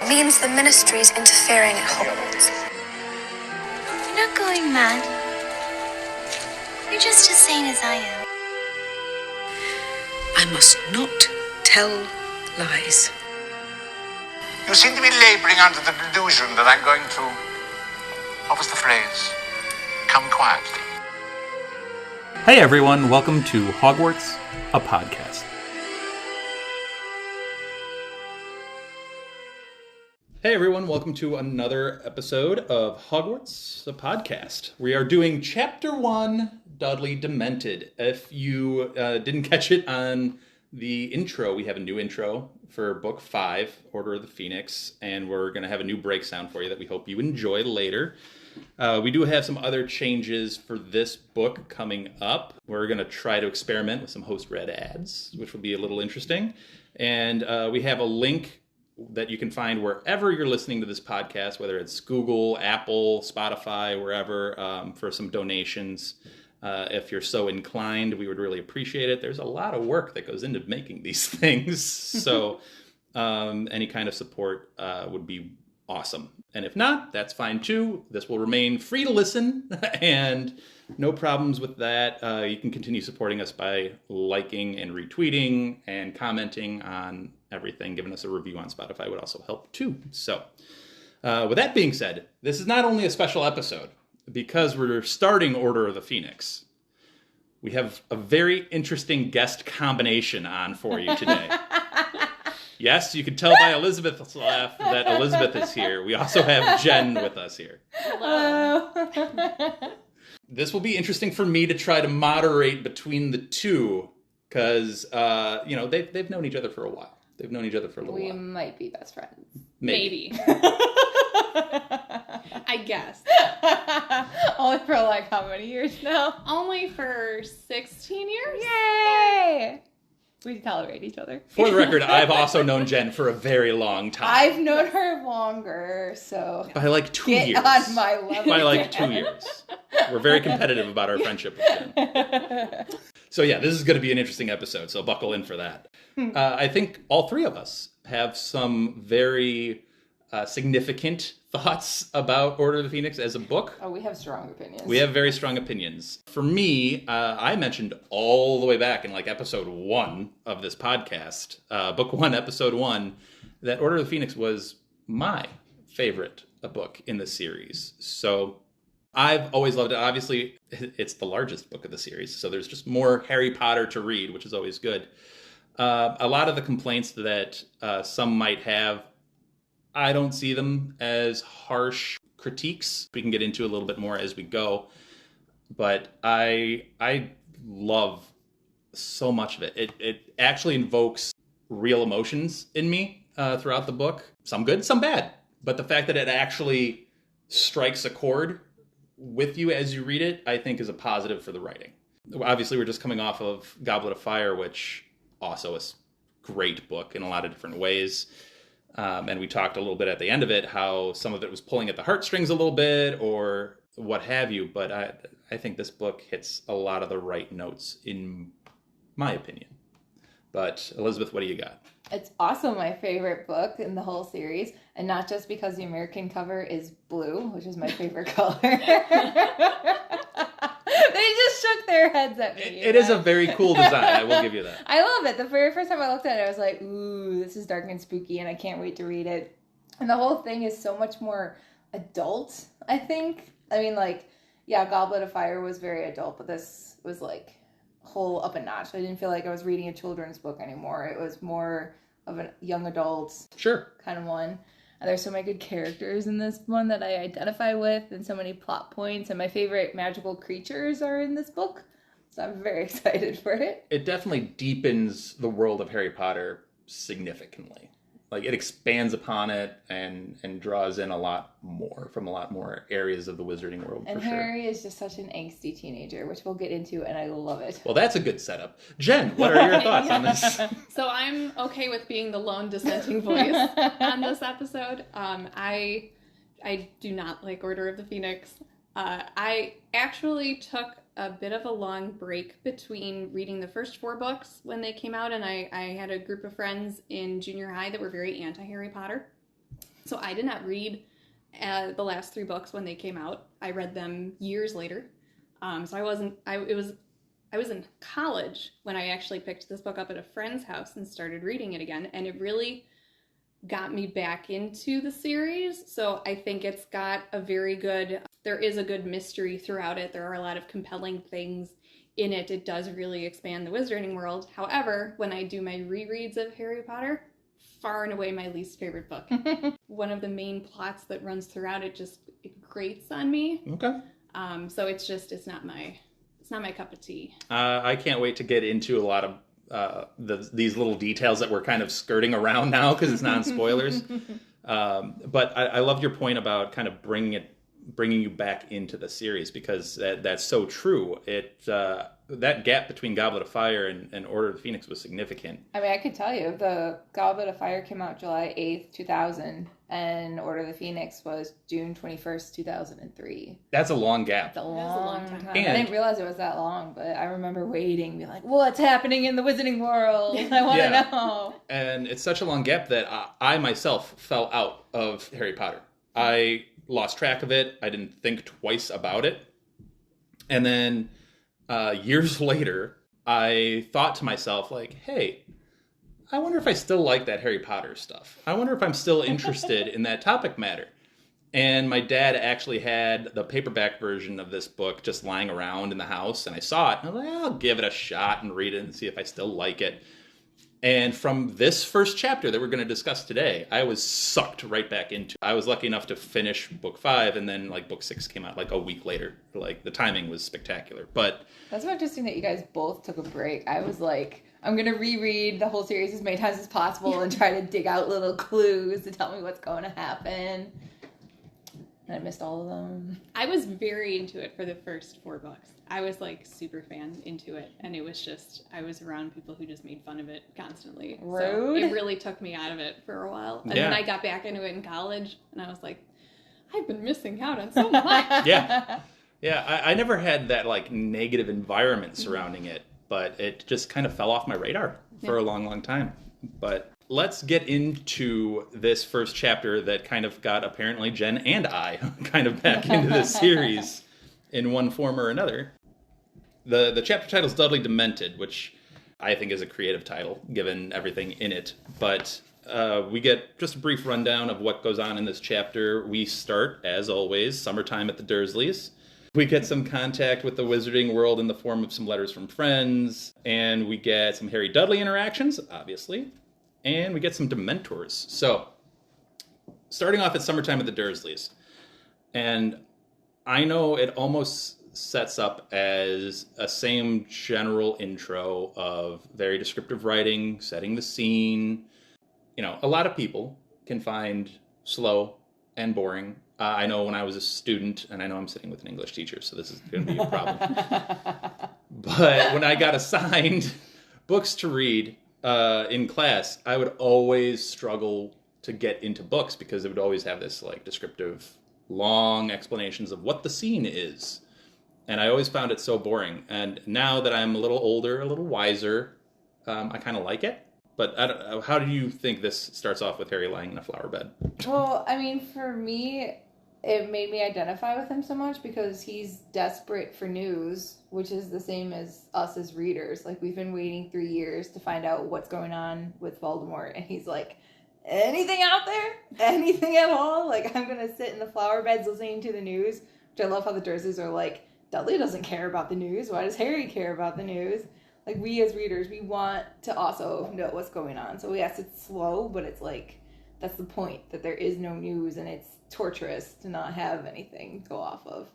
It means the Ministry's interfering at Hogwarts. You're not going mad. You're just as sane as I am. I must not tell lies. You seem to be laboring under the delusion that I'm going to, what was the phrase? Come quietly. Hey everyone, welcome to Hogwarts, a podcast. Hey everyone, welcome to another episode of Hogwarts, a podcast. We are doing Chapter 1, Dudley, Demented. If you didn't catch it on the intro, we have a new intro for Book 5, Order of the Phoenix, and we're going to have a new break sound for you that we hope you enjoy later. We do have some other changes for this book coming up. We're going to try to experiment with some host-read ads, which will be a little interesting. And we have a link that you can find wherever you're listening to this podcast, whether it's Google, Apple, Spotify, wherever, for some donations. If you're so inclined, we would really appreciate it. There's a lot of work that goes into making these things. So any kind of support would be awesome. And if not, that's fine too. This will remain free to listen and no problems with that. You can continue supporting us by liking and retweeting and commenting on everything. Giving us a review on Spotify would also help too. So with that being said, this is not only a special episode because we're starting Order of the Phoenix. We have a very interesting guest combination on for you today. Yes, you can tell by Elizabeth's laugh that Elizabeth is here. We also have Jenn with us here. Hello. This will be interesting for me to try to moderate between the two because, they've known each other for a while. They've known each other for a little while. We might be best friends. Maybe. I guess. Only for like how many years now? Only for 16 years? Yay! We tolerate each other. For the record, I've also known Jenn for a very long time. I've known her longer, so... By like 2 years. Get on my level. By like 2 years. We're very competitive about our friendship with Jenn. So yeah, this is going to be an interesting episode, so buckle in for that. I think all three of us have some very significant thoughts about Order of the Phoenix as a book. Oh, we have strong opinions. We have very strong opinions. For me, I mentioned all the way back in like episode 1 of this podcast, book 1, episode 1, that Order of the Phoenix was my favorite book in the series. So I've always loved it. Obviously, it's the largest book of the series, so there's just more Harry Potter to read, which is always good. A lot of the complaints that some might have, I don't see them as harsh critiques. We can get into a little bit more as we go. But I love so much of it. It actually invokes real emotions in me throughout the book. Some good, some bad. But the fact that it actually strikes a chord with you as you read it, I think is a positive for the writing. Obviously, we're just coming off of Goblet of Fire, which also is a great book in a lot of different ways. And we talked a little bit at the end of it, how some of it was pulling at the heartstrings a little bit or what have you. But I think this book hits a lot of the right notes, in my opinion. But Elizabeth, what do you got? It's also my favorite book in the whole series. And not just because the American cover is blue, which is my favorite color. They just shook their heads at me. It is a very cool design. I will give you that. I love it. The very first time I looked at it, I was like, ooh, this is dark and spooky, and I can't wait to read it. And the whole thing is so much more adult, I think. I mean, like, yeah, Goblet of Fire was very adult, but this was, like, whole up a notch. I didn't feel like I was reading a children's book anymore. It was more of a young adult kind of one. And there's so many good characters in this one that I identify with and so many plot points. And my favorite magical creatures are in this book. So I'm very excited for it. It definitely deepens the world of Harry Potter significantly. Like, it expands upon it and draws in a lot more from a lot more areas of the wizarding world, and for sure. Harry is just such an angsty teenager, which we'll get into, and I love it. Well, that's a good setup. Jenn, what are your thoughts on this? So I'm okay with being the lone dissenting voice on this episode. I do not like Order of the Phoenix. I actually took a bit of a long break between reading the first 4 books when they came out, and I had a group of friends in junior high that were very anti-Harry Potter. So I did not read the last 3 books when they came out. I read them years later. So I was in college when I actually picked this book up at a friend's house and started reading it again. And it really got me back into the series. So I think it's got there is a good mystery throughout it. There are a lot of compelling things in it. It does really expand the wizarding world. However, when I do my rereads of Harry Potter, far and away my least favorite book. One of the main plots that runs throughout it grates on me. Okay. So it's not my cup of tea. I can't wait to get into a lot of these little details that we're kind of skirting around now because it's not in spoilers. But I loved your point about kind of bringing you back into the series, because that's so true. That gap between Goblet of Fire and Order of the Phoenix was significant. I mean, I could tell you, the Goblet of Fire came out July 8th, 2000, and Order of the Phoenix was June 21st, 2003. That's a long gap. That's a long time. And I didn't realize it was that long, but I remember waiting, being like, what's happening in the Wizarding world? I want to know. And it's such a long gap that I myself fell out of Harry Potter. I lost track of it. I didn't think twice about it. And then years later, I thought to myself, like, hey, I wonder if I still like that Harry Potter stuff. I wonder if I'm still interested in that topic matter. And my dad actually had the paperback version of this book just lying around in the house, and I saw it, and I was like, I'll give it a shot and read it and see if I still like it. And from this first chapter that we're going to discuss today, I was sucked right back into it. I was lucky enough to finish book 5, and then book 6 came out a week later. The timing was spectacular. But that's so interesting that you guys both took a break. I was like, I'm going to reread the whole series as many times as possible and try to dig out little clues to tell me what's going to happen. And I missed all of them. I was very into it for the first 4 books. I was super fan into it, and it was just, I was around people who just made fun of it constantly. Rude. So it really took me out of it for a while. And then I got back into it in college, and I was like, I've been missing out on so much. Yeah. I never had that negative environment surrounding it, but it just kind of fell off my radar for a long, long time. But let's get into this first chapter that kind of got apparently Jenn and I kind of back into this series in one form or another. The chapter title is Dudley Demented, which I think is a creative title given everything in it. But we get just a brief rundown of what goes on in this chapter. We start, as always, summertime at the Dursleys. We get some contact with the wizarding world in the form of some letters from friends, and we get some Harry Dudley interactions, obviously, and we get some dementors. So, starting off at summertime at the Dursleys, and I know it almost sets up as a same general intro of very descriptive writing, setting the scene. A lot of people can find slow and boring. I know when I was a student, and I know I'm sitting with an English teacher, so this is going to be a problem. But when I got assigned books to read in class, I would always struggle to get into books because it would always have this descriptive, long explanations of what the scene is. And I always found it so boring. And now that I'm a little older, a little wiser, I kind of like it. But how do you think this starts off with Harry lying in a flower bed? Well, I mean, for me, it made me identify with him so much because he's desperate for news, which is the same as us as readers. We've been waiting 3 years to find out what's going on with Voldemort, and he's like, anything out there? Anything at all? I'm going to sit in the flower beds listening to the news, which I love how the Dursleys are like, Dudley doesn't care about the news. Why does Harry care about the news? We as readers, we want to also know what's going on. So yes, it's slow, but it's that's the point, that there is no news, and it's torturous to not have anything to go off of.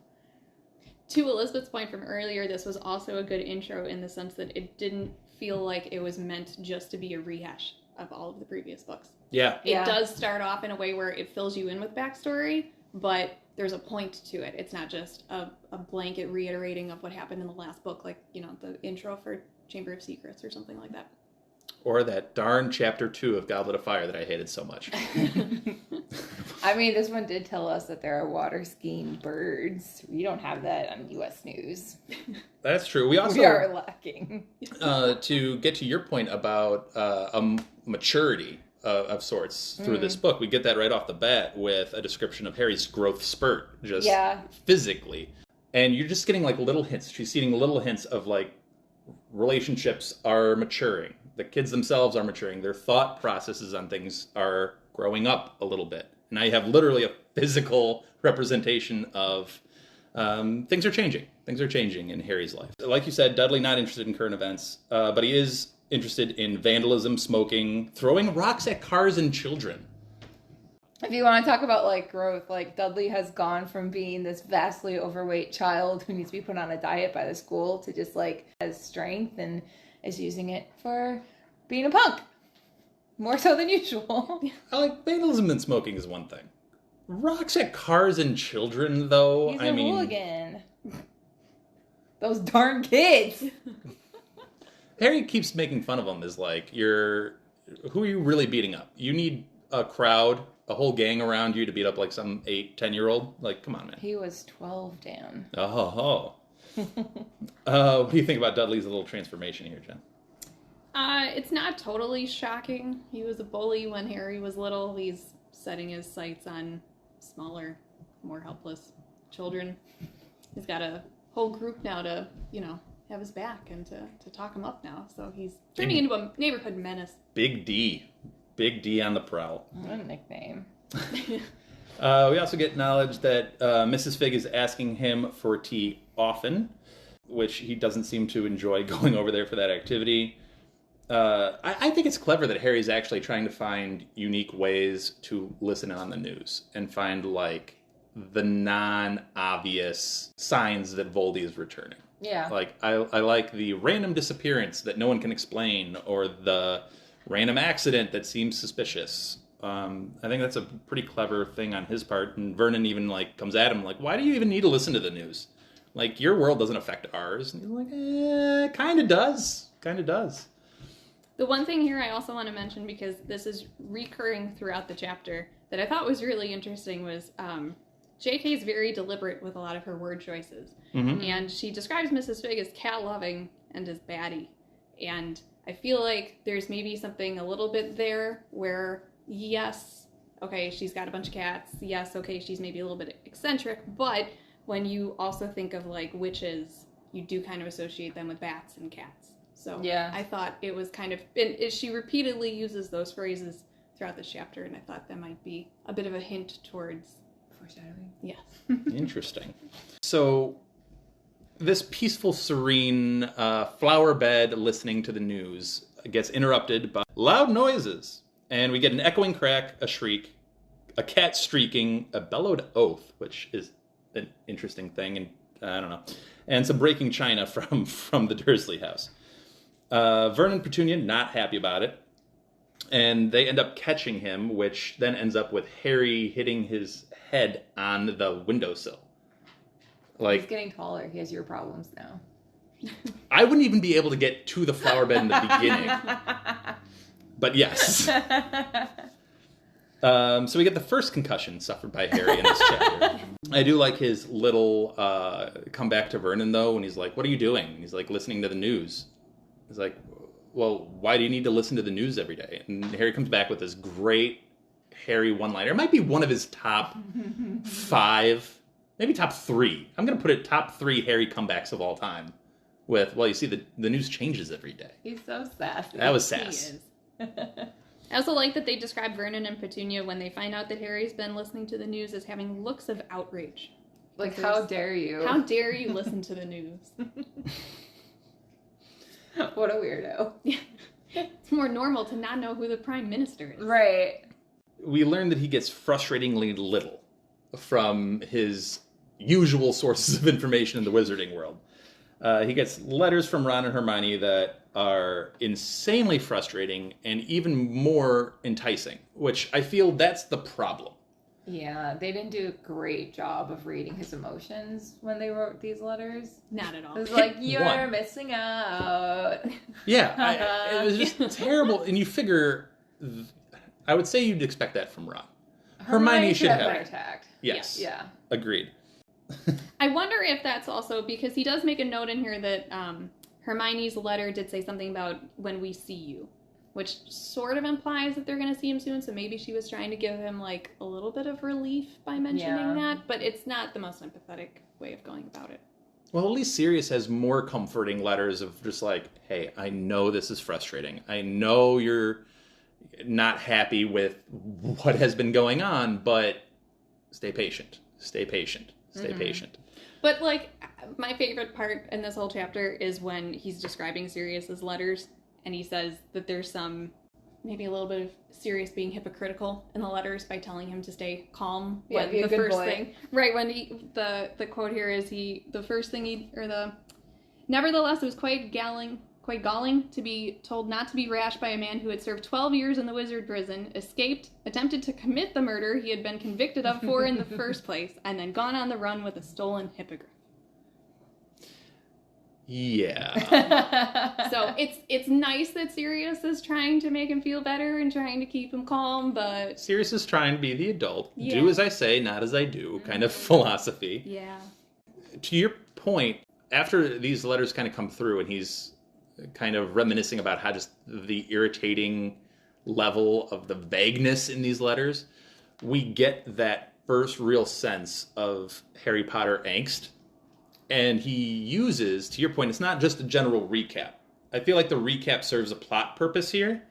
To Elizabeth's point from earlier, this was also a good intro in the sense that it didn't feel like it was meant just to be a rehash of all of the previous books. Yeah. It does start off in a way where it fills you in with backstory, but there's a point to it. It's not just a blanket reiterating of what happened in the last book, the intro for Chamber of Secrets or something like that. Or that darn chapter 2 of Goblet of Fire that I hated so much. I mean, this one did tell us that there are water skiing birds. We don't have that on U.S. News. That's true. We also are lacking. To get to your point about maturity of sorts through this book. We get that right off the bat with a description of Harry's growth spurt, just physically. And you're just getting like little hints. She's seeing little hints of like relationships are maturing. The kids themselves are maturing. Their thought processes on things are growing up a little bit. Now you have literally a physical representation of things are changing. Things are changing in Harry's life. Like you said, Dudley not interested in current events, but he is interested in vandalism, smoking, throwing rocks at cars and children. If you want to talk about, like, growth, like, Dudley has gone from being this vastly overweight child who needs to be put on a diet by the school to just, like, has strength and is using it for being a punk. More so than usual. I like vandalism and smoking is one thing. Rocks at cars and children, though, He's a hooligan. Those darn kids. Harry keeps making fun of him as, like, who are you really beating up? You need a crowd, a whole gang around you to beat up like some 8, 10-year-old? Like, come on, man. He was 12, Dan. Oh. What do you think about Dudley's little transformation here, Jen? It's not totally shocking. He was a bully when Harry was little. He's setting his sights on smaller, more helpless children. He's got a whole group now to, have his back and to talk him up now. So he's turning into a neighborhood menace. Big D. Big D on the prowl. What a nickname. We also get knowledge that Mrs. Figg is asking him for tea often, which he doesn't seem to enjoy going over there for that activity. I think it's clever that Harry's actually trying to find unique ways to listen on the news and find, like, the non-obvious signs that Voldy is returning. Yeah. Like, I like the random disappearance that no one can explain, or the random accident that seems suspicious. I think that's a pretty clever thing on his part, and Vernon even, like, comes at him, like, why do you even need to listen to the news? Like, your world doesn't affect ours. And he's like, kinda does. Kinda does. The one thing here I also want to mention, because this is recurring throughout the chapter, that I thought was really interesting was J.K. is very deliberate with a lot of her word choices. Mm-hmm. And she describes Mrs. Figg as cat-loving and as batty. And I feel like there's maybe something a little bit there where, yes, okay, she's got a bunch of cats. Yes, okay, she's maybe a little bit eccentric. But when you also think of, like, witches, you do kind of associate them with bats and cats. So yeah. I thought it was kind of, and she repeatedly uses those phrases throughout the chapter, and I thought that might be a bit of a hint towards foreshadowing. Yes. Interesting. So this peaceful, serene flower bed listening to the news gets interrupted by loud noises, and we get an echoing crack, a shriek, a cat streaking, a bellowed oath, which is an interesting thing, and I don't know, and some breaking china from the Dursley house. Vernon and Petunia not happy about it, and they end up catching him, which then ends up with Harry hitting his head on the windowsill. Like, he's getting taller. He has your problems now. I wouldn't even be able to get to the flower bed in the beginning. But yes. So we get the first concussion suffered by Harry in this chapter. I do like his little comeback to Vernon, though, when he's like, what are you doing? And he's like, listening to the news. He's like, well, why do you need to listen to the news every day? And Harry comes back with this great Harry one-liner. It might be one of his top 5, maybe top 3. I'm going to put it top 3 Harry comebacks of all time. With, well, you see, the news changes every day. He's so sassy. That was sass. He is. I also like that they describe Vernon and Petunia when they find out that Harry's been listening to the news as having looks of outrage. Like, how dare you? How dare you listen to the news? What a weirdo. It's more normal to not know who the prime minister is. Right. We learn that he gets frustratingly little from his usual sources of information in the wizarding world. He gets letters from Ron and Hermione that are insanely frustrating and even more enticing, which I feel that's the problem. Yeah, they didn't do a great job of reading his emotions when they wrote these letters. Not at all. It was like, you're missing out. Yeah, it was just terrible. And you figure, I would say you'd expect that from Ron. Hermione should have better tact. Yes. Yeah. Agreed. I wonder if that's also because he does make a note in here that Hermione's letter did say something about when we see you. which sort of implies that they're going to see him soon. So maybe she was trying to give him like a little bit of relief by mentioning that, but it's not the most empathetic way of going about it. Well, at least Sirius has more comforting letters of just like, hey, I know this is frustrating. I know you're not happy with what has been going on, but stay patient. Stay patient. Stay patient. But, like, my favorite part in this whole chapter is when he's describing Sirius's letters, and he says that there's maybe a little bit of Sirius being hypocritical in the letters by telling him to stay calm. Yeah, when be a the good first boy. thing, right? When the quote here is nevertheless, it was quite galling to be told not to be rash by a man who had served 12 years in the wizard prison, escaped, attempted to commit the murder he had been convicted of for in the first place, and then gone on the run with a stolen hippogriff. Yeah. So it's nice that Sirius is trying to make him feel better and trying to keep him calm, but Sirius is trying to be the adult. Yeah. Do as I say, not as I do kind of philosophy. yeah. To your point, after these letters kind of come through and he's kind of reminiscing about how just the irritating level of the vagueness in these letters, we get that first real sense of Harry Potter angst. And he uses, to your point, it's not just a general recap. I feel like the recap serves a plot purpose here,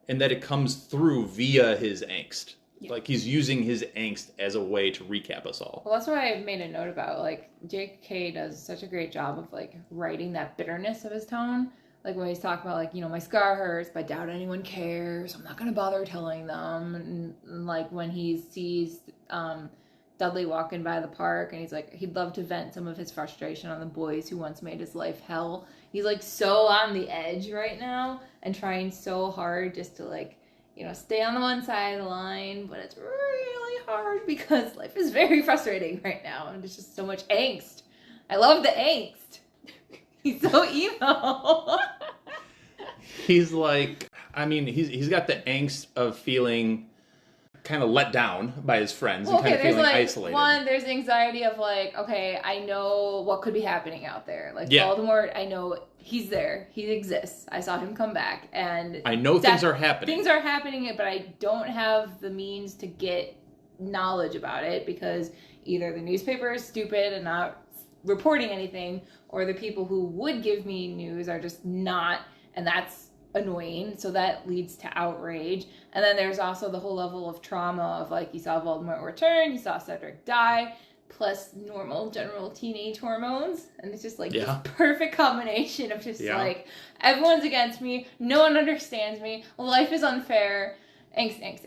and that it comes through via his angst. Yeah. Like he's using his angst as a way to recap us all. Well, that's what I made a note about. Like, J.K. does such a great job of, like, writing that bitterness of his tone. Like, when he's talking about, like, you know, my scar hurts, but I doubt anyone cares. I'm not going to bother telling them. And, like, when he sees Dudley walking by the park and he's like, he'd love to vent some of his frustration on the boys who once made his life hell. He's, like, so on the edge right now and trying so hard just to, like, you know, stay on the one side of the line, but it's really hard because life is very frustrating right now and there's just so much angst. I love the angst. He's so emo. He's like, I mean, he's got the angst of feeling kind of let down by his friends and kind of feeling like, isolated. One, there's anxiety of like, okay, I know what could be happening out there. Like Voldemort, I know he's there. He exists. I saw him come back. And I know things are happening. Things are happening, but I don't have the means to get knowledge about it because either the newspaper is stupid and not reporting anything, or the people who would give me news are just not, and that's annoying, so that leads to outrage. And then there's also the whole level of trauma of like, you saw Voldemort return, you saw Cedric die, plus normal general teenage hormones, and it's just like this perfect combination of just like, everyone's against me, no one understands me, life is unfair, angst.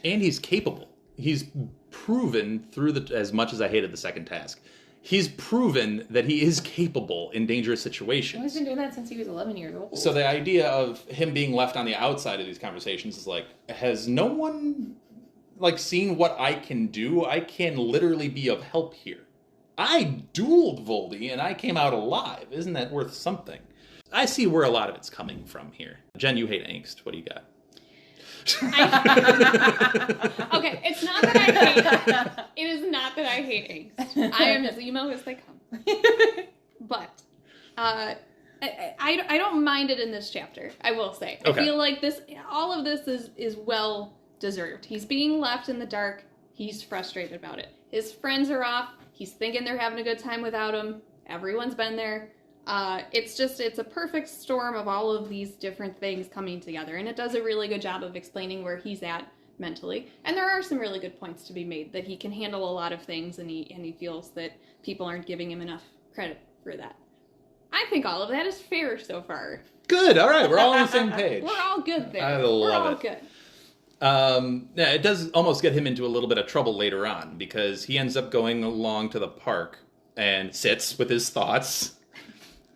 And he's capable. He's proven through as much as I hated the second task, he's proven that he is capable in dangerous situations. He's been doing that since he was 11 years old. So the idea of him being left on the outside of these conversations is like, has no one like seen what I can do? I can literally be of help here. I dueled Voldy and I came out alive. Isn't that worth something? I see where a lot of it's coming from here. Jen, you hate angst. What do you got? Okay, it's not that I hate it is not that I hate angst. I am as emo as they come. But I don't mind it in this chapter, I will say. Okay. I feel like all of this is well deserved. He's being left in the dark. He's frustrated about it. His friends are off. He's thinking they're having a good time without him. Everyone's been there. It's a perfect storm of all of these different things coming together, and it does a really good job of explaining where he's at mentally. And there are some really good points to be made that he can handle a lot of things, and he feels that people aren't giving him enough credit for that. I think all of that is fair so far. Good. All right, we're all on the same page. We're all good there. I love it. We're all good. Yeah, it does almost get him into a little bit of trouble later on because he ends up going along to the park and sits with his thoughts.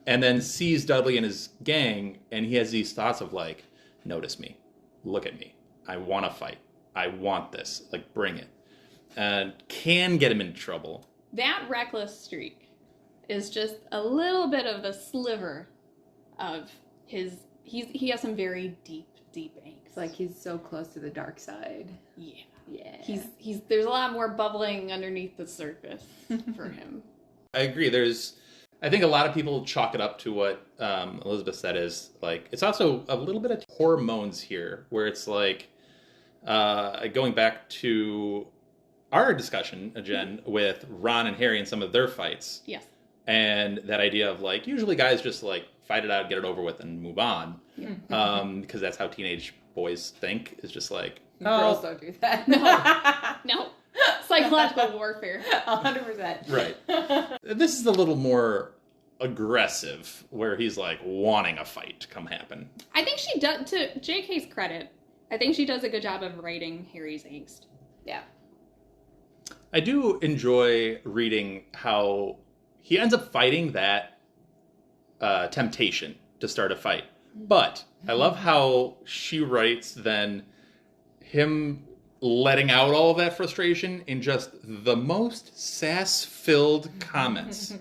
And then sees Dudley and his gang, and he has these thoughts of like, notice me, look at me, I want to fight, I want this, like bring it. And can get him into trouble. That reckless streak is just a little bit of a sliver of his, he has some very deep angst. Like he's so close to the dark side. Yeah. He's there's a lot more bubbling underneath the surface for him. I agree, there's I think a lot of people chalk it up to what Elizabeth said is, like, it's also a little bit of hormones here, where it's like, going back to our discussion, Jen, with Ron and Harry and some of their fights. Yes. And that idea of, like, usually guys just, like, fight it out, get it over with, and move on. Because that's how teenage boys think, is just like, Girls don't do that. No. Psychological warfare. 100%. Right. This is a little more aggressive, where he's, like, wanting a fight to come happen. I think she does, to JK's credit, I think she does a good job of writing Harry's angst. Yeah. I do enjoy reading how he ends up fighting that temptation to start a fight. But I love how she writes then him letting out all of that frustration in just the most sass-filled comments.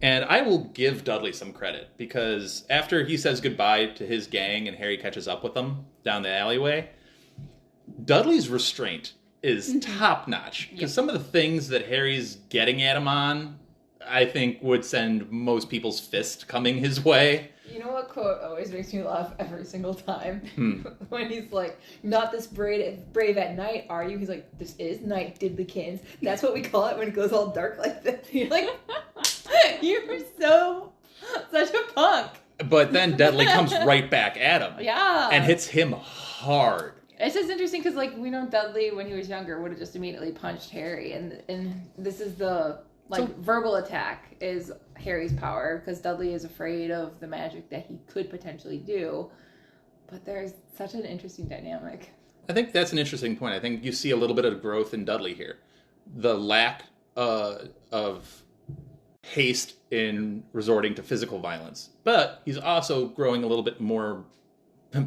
And I will give Dudley some credit, because after he says goodbye to his gang and Harry catches up with them down the alleyway, Dudley's restraint is top-notch. Because some of the things that Harry's getting at him on, I think would send most people's fist coming his way. You know what quote always makes me laugh every single time? When he's like, not this brave at night, are you? He's like, this is night, Diddlykins. That's what we call it when it goes all dark like this. Like, you're such a punk. But then Dudley comes right back at him. Yeah. And hits him hard. It's just interesting because, like, we know Dudley, when he was younger, would have just immediately punched Harry. And this is the... verbal attack is Harry's power, because Dudley is afraid of the magic that he could potentially do. But there's such an interesting dynamic. I think that's an interesting point. I think you see a little bit of growth in Dudley here. The lack of haste in resorting to physical violence. But he's also growing a little bit more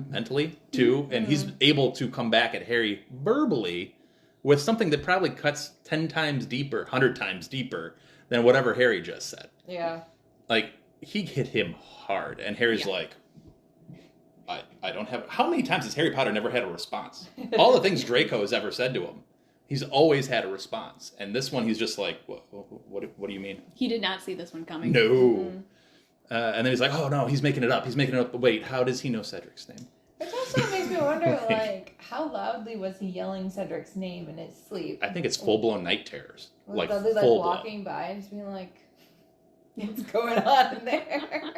mentally, too. And he's able to come back at Harry verbally with something that probably cuts 10 times deeper, 100 times deeper than whatever Harry just said. Yeah. Like, he hit him hard, and Harry's like, I don't have... How many times has Harry Potter never had a response? All the things Draco has ever said to him, he's always had a response. And this one, he's just like, what do you mean? He did not see this one coming. No. And then he's like, oh, no, he's making it up. He's making it up. But wait, how does he know Cedric's name? Which also makes me wonder, like, how loudly was he yelling Cedric's name in his sleep? I think it's full-blown night terrors. Was Like, Dudley, full-blown. walking by and just being like, what's going on in there?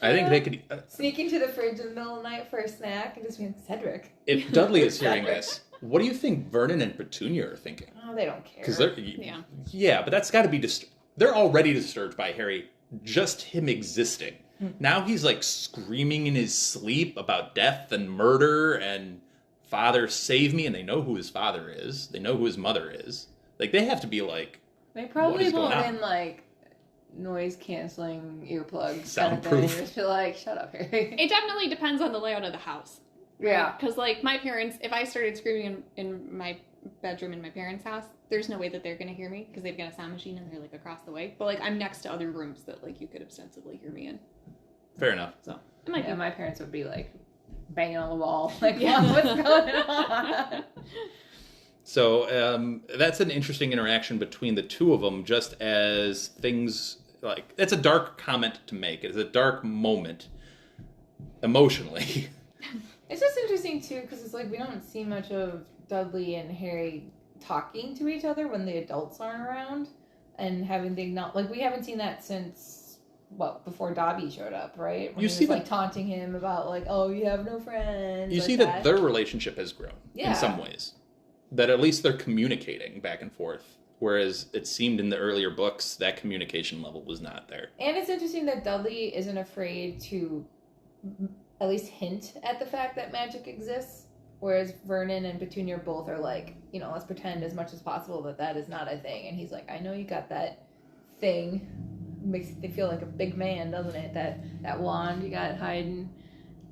I think they could... Sneaking to the fridge in the middle of the night for a snack and just being Cedric. If Dudley is hearing this, what do you think Vernon and Petunia are thinking? Oh, they don't care. Because they're... Yeah, but that's got to be... They're already disturbed by Harry, just him existing. Now he's, like, screaming in his sleep about death and murder and father save me, and they know who his father is. They know who his mother is. Like, they have to be like, they probably what is going put on? in, like, noise-canceling earplugs. Soundproof. Kind of thing. Just be like, shut up, Harry. It definitely depends on the layout of the house. Yeah. Because, like, my parents, if I started screaming in my bedroom in my parents' house, there's no way that they're going to hear me, because they've got a sound machine and they're, like, across the way. But, like, I'm next to other rooms that, like, you could ostensibly hear me in. fair enough. So, it might be. My parents would be, like, banging on the wall. Like, what's going on? So that's an interesting interaction between the two of them, just as things, like, it's a dark comment to make. It's a dark moment, emotionally. It's just interesting, too, because it's like we don't see much of Dudley and Harry talking to each other when the adults aren't around, and having the like, we haven't seen that since, before Dobby showed up, right? When You he see was, like, taunting him about, like, oh, you have no friends. You like see that their relationship has grown in some ways. That at least they're communicating back and forth. Whereas it seemed in the earlier books that communication level was not there. And it's interesting that Dudley isn't afraid to at least hint at the fact that magic exists. Whereas Vernon and Petunia both are like, you know, let's pretend as much as possible that that is not a thing. And he's like, I know you got that thing. Makes you feel like a big man, doesn't it? That wand you got hiding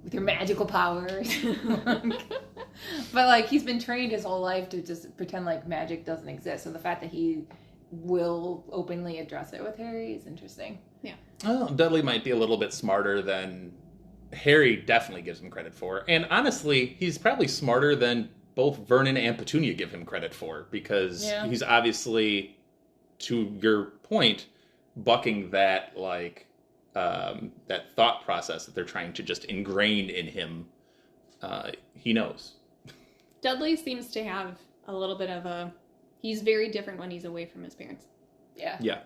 with your magical powers. But, like, he's been trained his whole life to just pretend like magic doesn't exist. So the fact that he will openly address it with Harry is interesting. Yeah. Well, Dudley might be a little bit smarter than Harry definitely gives him credit for. And honestly, he's probably smarter than both Vernon and Petunia give him credit for. Because he's obviously, to your point, bucking that, like, that thought process that they're trying to just ingrain in him, he knows. Dudley seems to have a little bit of he's very different when he's away from his parents. Yeah. Yeah.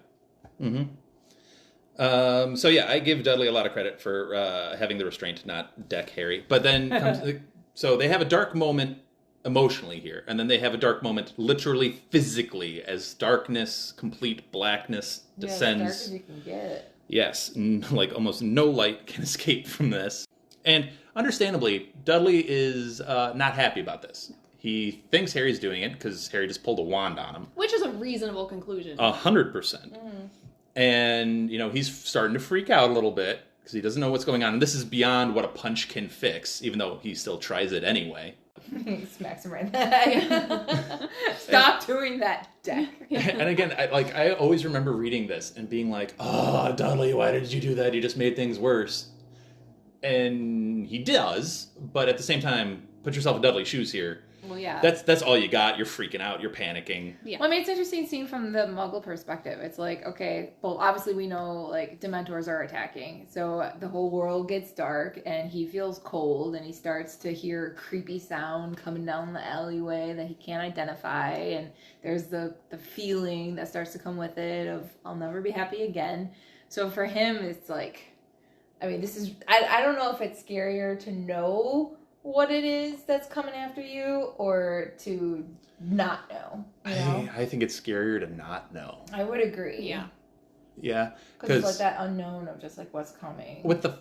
Mm-hmm. So yeah, I give Dudley a lot of credit for having the restraint to not deck Harry. But then so they have a dark moment emotionally here, and then they have a dark moment literally physically as darkness, complete blackness descends. As dark as you can get. Yes, like almost no light can escape from this. And understandably, Dudley is not happy about this. He thinks Harry's doing it because Harry just pulled a wand on him. Which is a reasonable conclusion. 100%. And, you know, he's starting to freak out a little bit because he doesn't know what's going on. And this is beyond what a punch can fix, even though he still tries it anyway. He smacks him right in the head. Stop doing that, Deck. And again, I always remember reading this and being like, oh, Dudley, why did you do that? You just made things worse. And he does, but at the same time, put yourself in Dudley's shoes here. Well, yeah. That's all you got. You're freaking out. You're panicking. Yeah. Well, I mean, it's interesting seeing from the Muggle perspective. It's like, okay, well, obviously we know, like, Dementors are attacking. So the whole world gets dark, and he feels cold, and he starts to hear a creepy sound coming down the alleyway that he can't identify. And there's the feeling that starts to come with it of, I'll never be happy again. So for him, it's like, I mean, this is, I don't know if it's scarier to know what it is that's coming after you or to not know. You know? I think it's scarier to not know. I would agree. Yeah. Yeah. Because it's like that unknown of just like what's coming. With the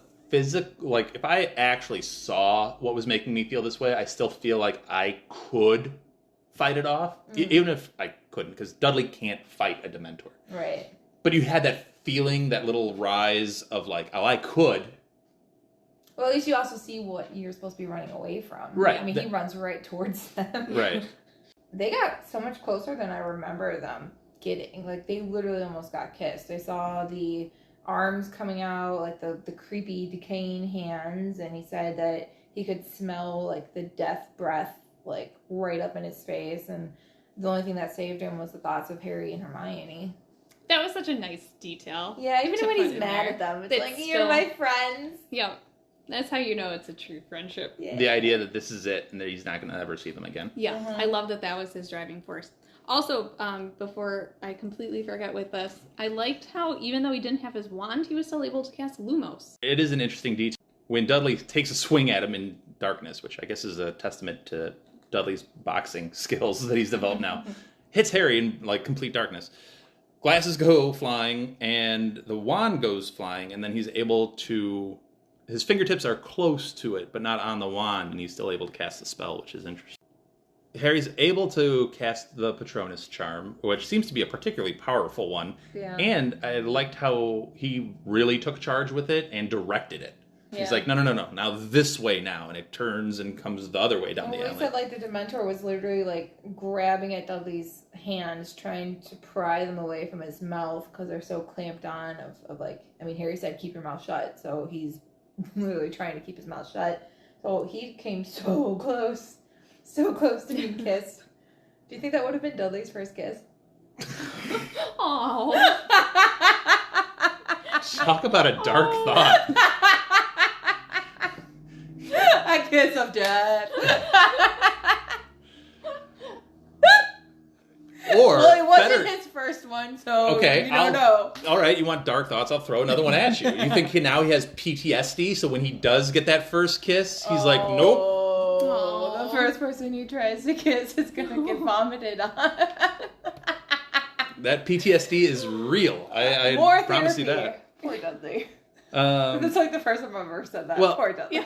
like if I actually saw what was making me feel this way, I still feel like I could fight it off. Even if I couldn't, because Dudley can't fight a Dementor. Right. But you had that feeling, that little rise of like, oh, I could. Well, at least you also see what you're supposed to be running away from. Right. I mean, he runs right towards them. Right. They got so much closer than I remember them getting. Like, they literally almost got kissed. I saw the arms coming out, like the creepy decaying hands, and he said that he could smell, like, the death breath, like, right up in his face, and the only thing that saved him was the thoughts of Harry and Hermione. That was such a nice detail. Yeah, even when he's mad there. at them, it's It's like, still- you're my friends. Yeah. That's how you know it's a true friendship. Yeah. The idea that this is it and that he's not going to ever see them again. Yeah, I love that was his driving force. Also, before I completely forget with this, I liked how even though he didn't have his wand, he was still able to cast Lumos. It is an interesting detail. When Dudley takes a swing at him in darkness, which I guess is a testament to Dudley's boxing skills that he's developed now, hits Harry in like complete darkness. Glasses go flying and the wand goes flying, and then he's able to... His fingertips are close to it, but not on the wand, and he's still able to cast the spell, which is interesting. Harry's able to cast the Patronus charm, which seems to be a particularly powerful one. Yeah. And I liked how he really took charge with it and directed it. He's Yeah. like, no, now this way now, and it turns and comes the other way down the Well, alley. he said, like, the Dementor was literally, like, grabbing at Dudley's hands, trying to pry them away from his mouth, because they're so clamped on of, like, I mean, Harry said, keep your mouth shut, so he's literally trying to keep his mouth shut. So he came so close to being kissed. Do you think that would have been Dudley's first kiss? Oh. Talk about a dark thought. A kiss of death. Or, Well, it wasn't better, his first one, so okay, you don't know. all right, you want dark thoughts, I'll throw another one at you. You think now he has PTSD, so when he does get that first kiss, he's like, nope. Oh, the first person he tries to kiss is gonna get vomited on. That PTSD is real. I More promise you therapy. that. Poor Dudley. That's like the first time I've ever said that. Well, Poor Dudley.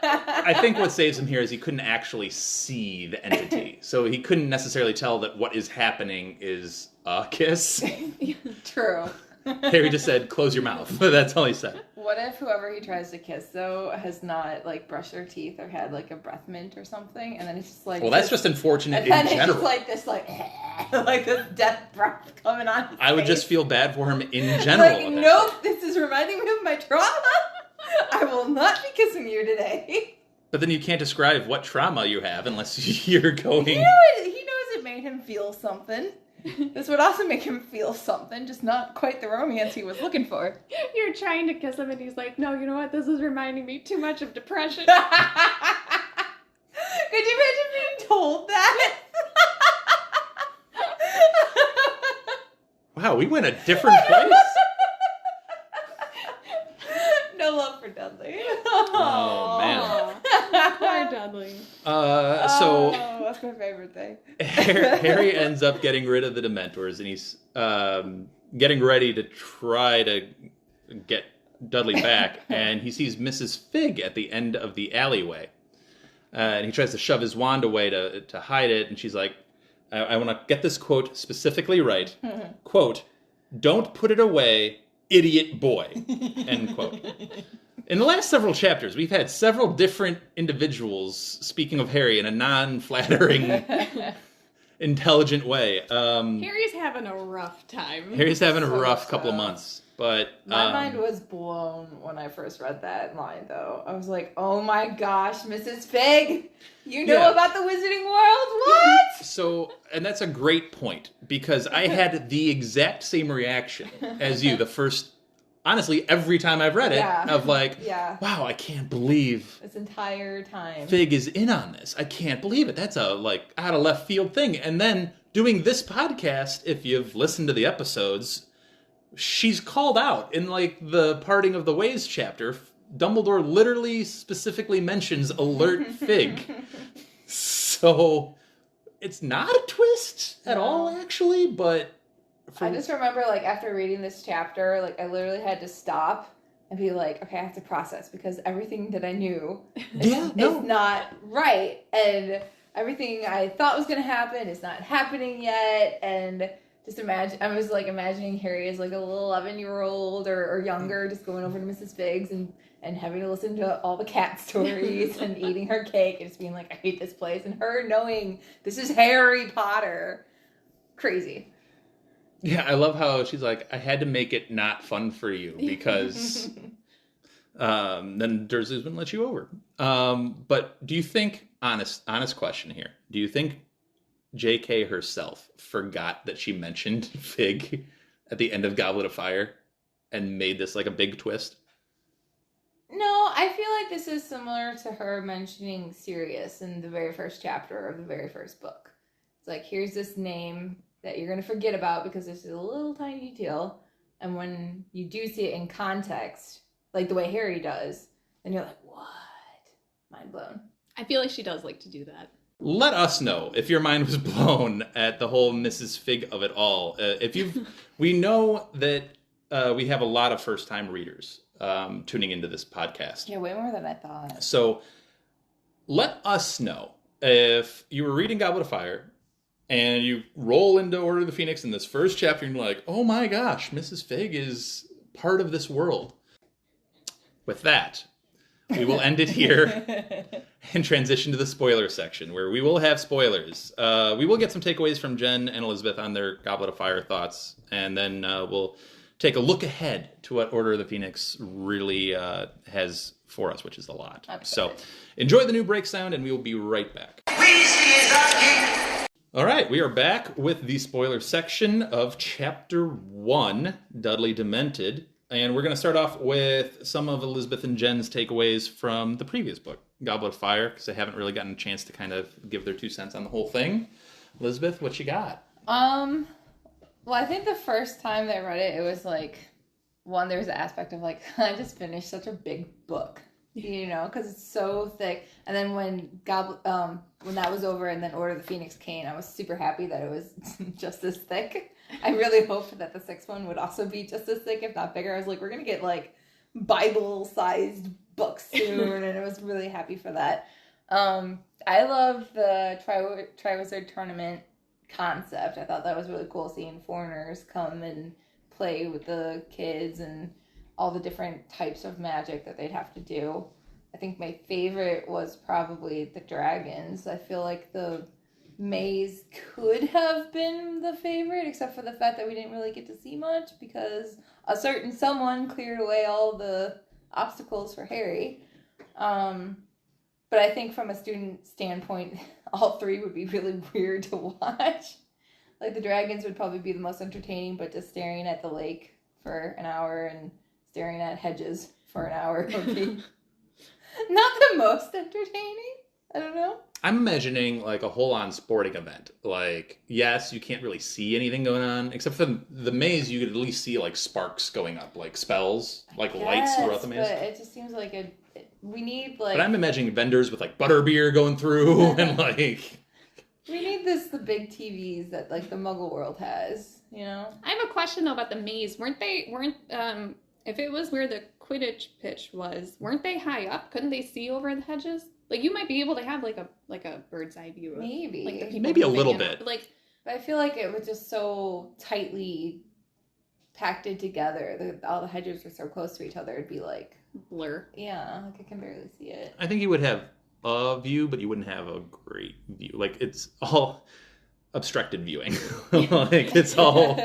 I think what saves him here is he couldn't actually see the entity. So he couldn't necessarily tell that what is happening is a kiss. True. Harry just said, close your mouth. That's all he said. What if whoever he tries to kiss, though, has not, like, brushed their teeth or had, like, a breath mint or something, and then it's just like... Well, that's just unfortunate and then in it's general. just like this, like, like this death breath coming on his I would face. just feel bad for him in general. Like, at that nope, point. this is reminding me of my trauma. I will not be kissing you today. But then you can't describe what trauma you have unless you're going... He knows it made him feel something. This would also make him feel something, just not quite the romance he was looking for. You're trying to kiss him and he's like, no, you know what? This is reminding me too much of depression. Could you imagine being told that? Wow, we went a different place. No love for Dudley. Oh, man. Poor Dudley. So that's my favorite thing. Harry ends up getting rid of the Dementors, and he's getting ready to try to get Dudley back, and he sees Mrs. Figg at the end of the alleyway. And he tries to shove his wand away to hide it, and she's like, I want to get this quote specifically right. Quote, "Don't put it away, idiot boy." End quote. In the last several chapters, we've had several different individuals speaking of Harry in a non-flattering, intelligent way. Harry's having a rough time. Harry's having a rough couple of months. But my mind was blown when I first read that line, though. I was like, oh my gosh, Mrs. Figg, you know about the Wizarding World? What? So, and that's a great point, because I had the exact same reaction as you the first, honestly, every time I've read it, of like, wow, I can't believe this entire time Figg is in on this. I can't believe it. That's a, like, out of left field thing. And then doing this podcast, if you've listened to the episodes, she's called out in, like, the Parting of the Ways chapter. Dumbledore literally specifically mentions alert Figg. So it's not a twist at all, actually, but I just remember, like, after reading this chapter, like, I literally had to stop and be like, okay, I have to process, because everything that I knew is not right, and everything I thought was going to happen is not happening yet, and just imagine, I was, like, imagining Harry as, like, a little 11-year-old or younger, just going over to Mrs. Figg's and having to listen to all the cat stories and eating her cake and just being like, I hate this place, and her knowing this is Harry Potter. Crazy. Yeah, I love how she's like, I had to make it not fun for you, because then Dursley's wouldn't let you over. But do you think, honest question here, do you think J.K. herself forgot that she mentioned Figg at the end of Goblet of Fire and made this like a big twist? No, I feel like this is similar to her mentioning Sirius in the very first chapter of the very first book. It's like, here's this name that you're going to forget about because this is a little tiny detail. And when you do see it in context, like the way Harry does, then you're like, what? Mind blown. I feel like she does like to do that. Let us know if your mind was blown at the whole Mrs. Figg of it all. We know that we have a lot of first-time readers tuning into this podcast. Yeah, way more than I thought. So let us know if you were reading Goblet of Fire and you roll into Order of the Phoenix in this first chapter and you're like, oh my gosh, Mrs. Figg is part of this world. With that, we will end it here and transition to the spoiler section, where we will have spoilers. We will get some takeaways from Jenn and Elizabeth on their Goblet of Fire thoughts, and then we'll take a look ahead to what Order of the Phoenix really has for us, which is a lot. So enjoy the new break sound, and we will be right back. All right, we are back with the spoiler section of Chapter 1, Dudley Demented. And we're going to start off with some of Elizabeth and Jenn's takeaways from the previous book, Goblet of Fire, because they haven't really gotten a chance to kind of give their 2 cents on the whole thing. Elizabeth, what you got? Well, I think the first time that I read it, it was like, one, there was the aspect of like, I just finished such a big book, you know, because it's so thick. And then when that was over and then Order of the Phoenix came, I was super happy that it was just as thick. I really hoped that the 6th one would also be just as thick, if not bigger. I was like, we're going to get like Bible-sized books soon, and I was really happy for that. I love the Triwizard Tournament concept. I thought that was really cool, seeing foreigners come and play with the kids and all the different types of magic that they'd have to do. I think my favorite was probably the dragons. I feel like the maze could have been the favorite, except for the fact that we didn't really get to see much because a certain someone cleared away all the obstacles for Harry. But I think from a student standpoint, all 3 would be really weird to watch. Like, the dragons would probably be the most entertaining, but just staring at the lake for an hour and staring at hedges for an hour would be not the most entertaining. I don't know. I'm imagining like a whole-on sporting event. Like, yes, you can't really see anything going on, except for the maze. You could at least see like sparks going up, like spells, like lights throughout the maze. But it just seems like we need like. But I'm imagining vendors with like butterbeer going through and like. We need the big TVs that like the Muggle world has, you know. I have a question though about the maze. Weren't if it was where the Quidditch pitch was, weren't they high up? Couldn't they see over the hedges? Like, you might be able to have like a bird's eye view of maybe like the people maybe a moving little in. bit. Like, but I feel like it was just so tightly packed together. All the hedges were so close to each other. It'd be like blur. Yeah, like I can barely see it. I think you would have a view, but you wouldn't have a great view. Like, it's all obstructed viewing. Like, it's all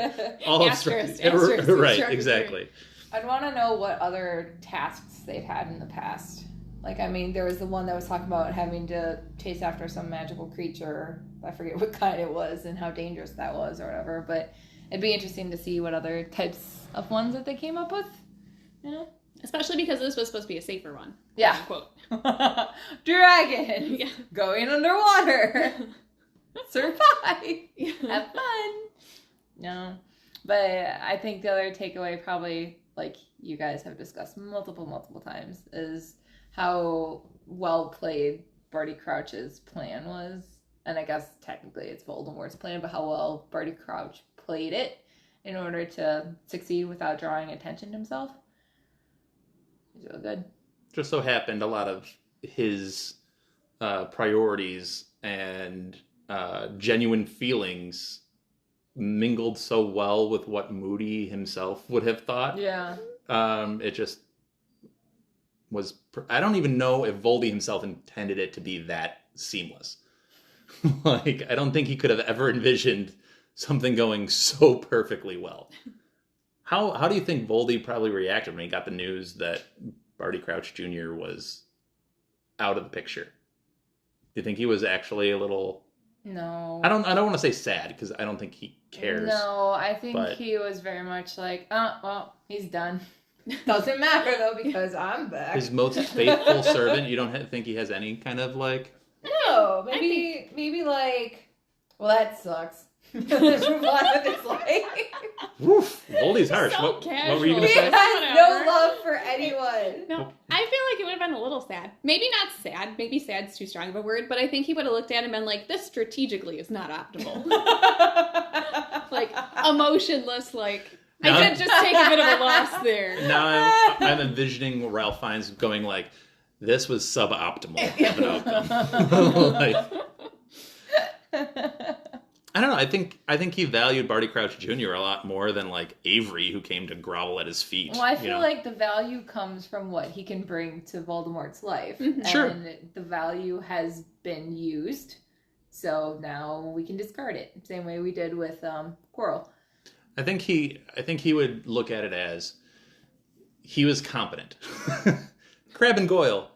obstructed. Right, exactly. I'd want to know what other tasks they've had in the past. Like, I mean, there was the one that was talking about having to chase after some magical creature. I forget what kind it was and how dangerous that was or whatever. But it'd be interesting to see what other types of ones that they came up with. You know? Especially because this was supposed to be a safer one. Yeah. Quote. Dragon. Yeah. Going underwater. Survive. Yeah. Have fun. No. But I think the other takeaway, probably, like you guys have discussed multiple times, is how well played Barty Crouch's plan was. And I guess technically it's Voldemort's plan, but how well Barty Crouch played it in order to succeed without drawing attention to himself. He's really good. Just so happened a lot of his priorities and genuine feelings mingled so well with what Moody himself would have thought. Yeah. It just was. I don't even know if Voldy himself intended it to be that seamless. Like, I don't think he could have ever envisioned something going so perfectly well. How do you think Voldy probably reacted when he got the news that Barty Crouch Jr. was out of the picture? Do you think he was actually a little? No. I don't want to say sad, because I don't think he cares. No, I think he was very much like, oh, well, he's done. Doesn't matter, though, because I'm back. His most faithful servant, you don't think he has any kind of, like... No, maybe like, well, that sucks. Let's move on with his life. Woof, Voldy's harsh. So What were you going to He say? has no love for anyone. No, I feel like it would have been a little sad. Maybe not sad. Maybe sad's too strong of a word, but I think he would have looked at him and been like, this strategically is not optimal. Like, emotionless, like, No. I did just take a bit of a loss there. Now I'm envisioning Ralph Fiennes going like, this was suboptimal of an outcome. Like, I don't know. I think he valued Barty Crouch Jr. a lot more than like Avery, who came to grovel at his feet. Well, I feel like the value comes from what he can bring to Voldemort's life. Mm-hmm. Sure. And the value has been used, so now we can discard it. Same way we did with Quirrell. I think he would look at it as he was competent. Crabbe and Goyle.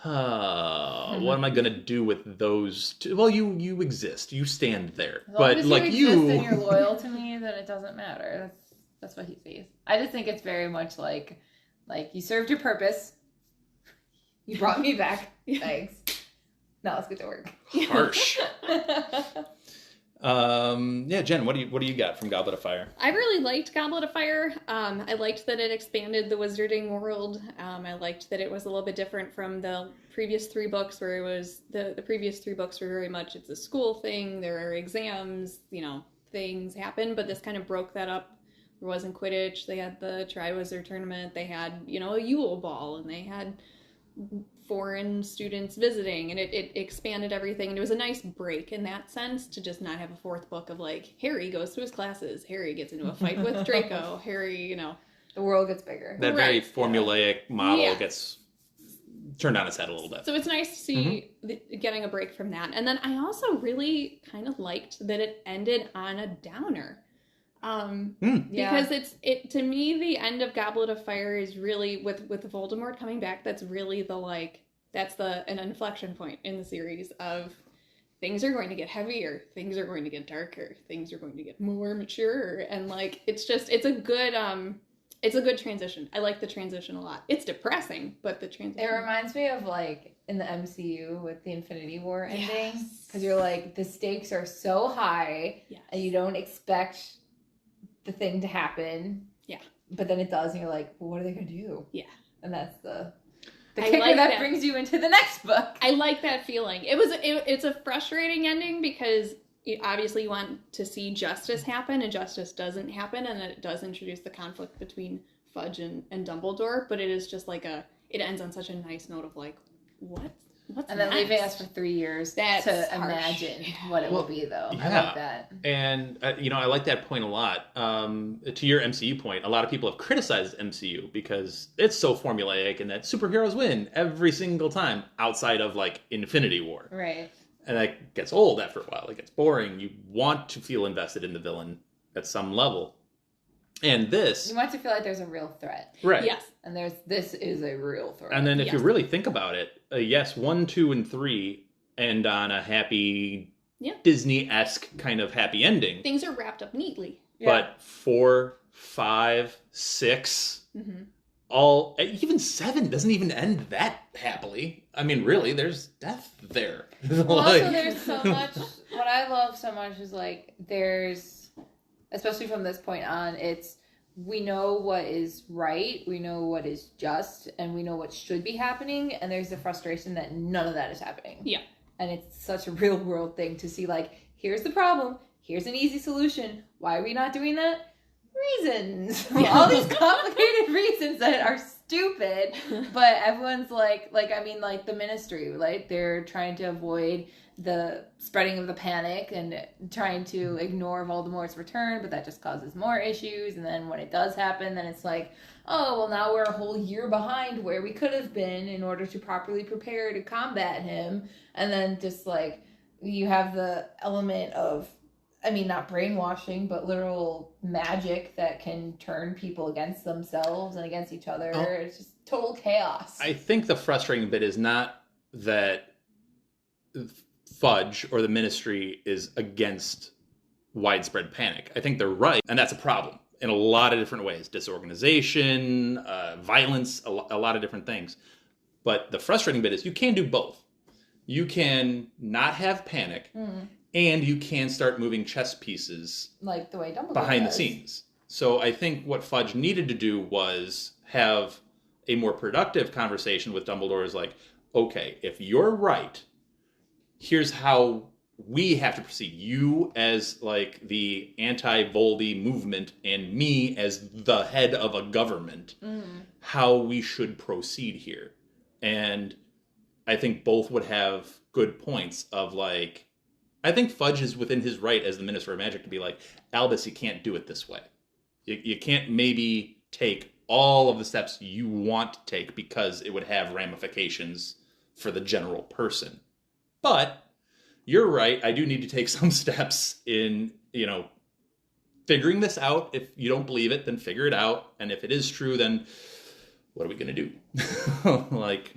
What am I gonna do with those two? Well, you exist. You stand there. As long But as like you exist and you're loyal to me, then it doesn't matter. That's what he sees. I just think it's very much like you served your purpose. You brought me back. Thanks. Now let's get to work. harsh. Yeah, Jen, what do you got from Goblet of Fire? I really liked Goblet of Fire. I liked that it expanded the wizarding world. I liked that it was a little bit different from the previous three books, where it was the previous three books were very much it's a school thing. There are exams, things happen, but this kind of broke that up. There wasn't Quidditch. They had the Triwizard Tournament. They had a Yule Ball, and they had foreign students visiting, and it expanded everything, and it was a nice break in that sense to just not have a fourth book of like Harry goes to his classes, Harry gets into a fight with Draco, Harry, The world gets bigger. That very Right. formulaic model Yeah. gets turned on its head a little bit. So it's nice to see getting a break from that. And then I also really kind of liked that it ended on a downer. Because it to me, the end of Goblet of Fire is really with Voldemort coming back. That's really an inflection point in the series of things are going to get heavier, things are going to get darker, things are going to get more mature, and like it's a good transition. I like the transition a lot. It's depressing, but the transition. It reminds me of like in the MCU with the Infinity War ending, Yes. because you're like the stakes are so high, Yes. and you don't expect the thing to happen. Yeah. But then it does, and you're like, well, what are they gonna do? Yeah. And that's the I kicker like that that. brings you into the next book. I like that feeling. It's a frustrating ending because obviously you want to see justice happen, and justice doesn't happen, and it does introduce the conflict between Fudge and Dumbledore, but it is just like it ends on such a nice note of like, what's And then next? leaving us for 3 years That's to harsh. imagine what it will be, though. I Yeah. like that. And, I like that point a lot. To your MCU point, a lot of people have criticized MCU because it's so formulaic and that superheroes win every single time outside of, like, Infinity War. Right. And that gets old after a while. It gets boring. You want to feel invested in the villain at some level. And this... You want to feel like there's a real threat. Right. Yes. And this is a real threat. And then if you Yes. really think about it, yes, 1, 2, and 3 end on a happy, Yeah. Disney-esque kind of happy ending. Things are wrapped up neatly. But 4, 5, 6, even 7 doesn't even end that happily. I mean, really, there's death there. Well, also, there's so much. What I love so much is like there's, especially from this point on, we know what is right, we know what is just, and we know what should be happening, and there's the frustration that none of that is happening. Yeah. And it's such a real world thing to see, like, here's the problem, here's an easy solution. Why are we not doing that? Reasons. All these complicated reasons that are stupid, but everyone's like the Ministry, like they're trying to avoid the spreading of the panic and trying to ignore Voldemort's return, but that just causes more issues. And then when it does happen, then it's like, oh, well, now we're a whole year behind where we could have been in order to properly prepare to combat him. And then just like you have the element of, I mean, not brainwashing, but literal magic that can turn people against themselves and against each other. Oh. It's just total chaos. I think the frustrating bit is not that Fudge or the Ministry is against widespread panic. I think they're right, and that's a problem in a lot of different ways. Disorganization, violence, a lot of different things. But the frustrating bit is you can do both. You can not have panic, and you can start moving chess pieces Like the way Dumbledore behind does. the scenes. So I think what Fudge needed to do was have a more productive conversation with Dumbledore. Is like, okay, if you're right, here's how we have to proceed. You as like the anti-Voldy movement and me as the head of a government, how we should proceed here. And I think both would have good points of like, I think Fudge is within his right as the Minister of Magic to be like, Albus, you can't do it this way. You can't maybe take all of the steps you want to take because it would have ramifications for the general person. But you're right. I do need to take some steps in, figuring this out. If you don't believe it, then figure it out. And if it is true, then what are we going to do? Like,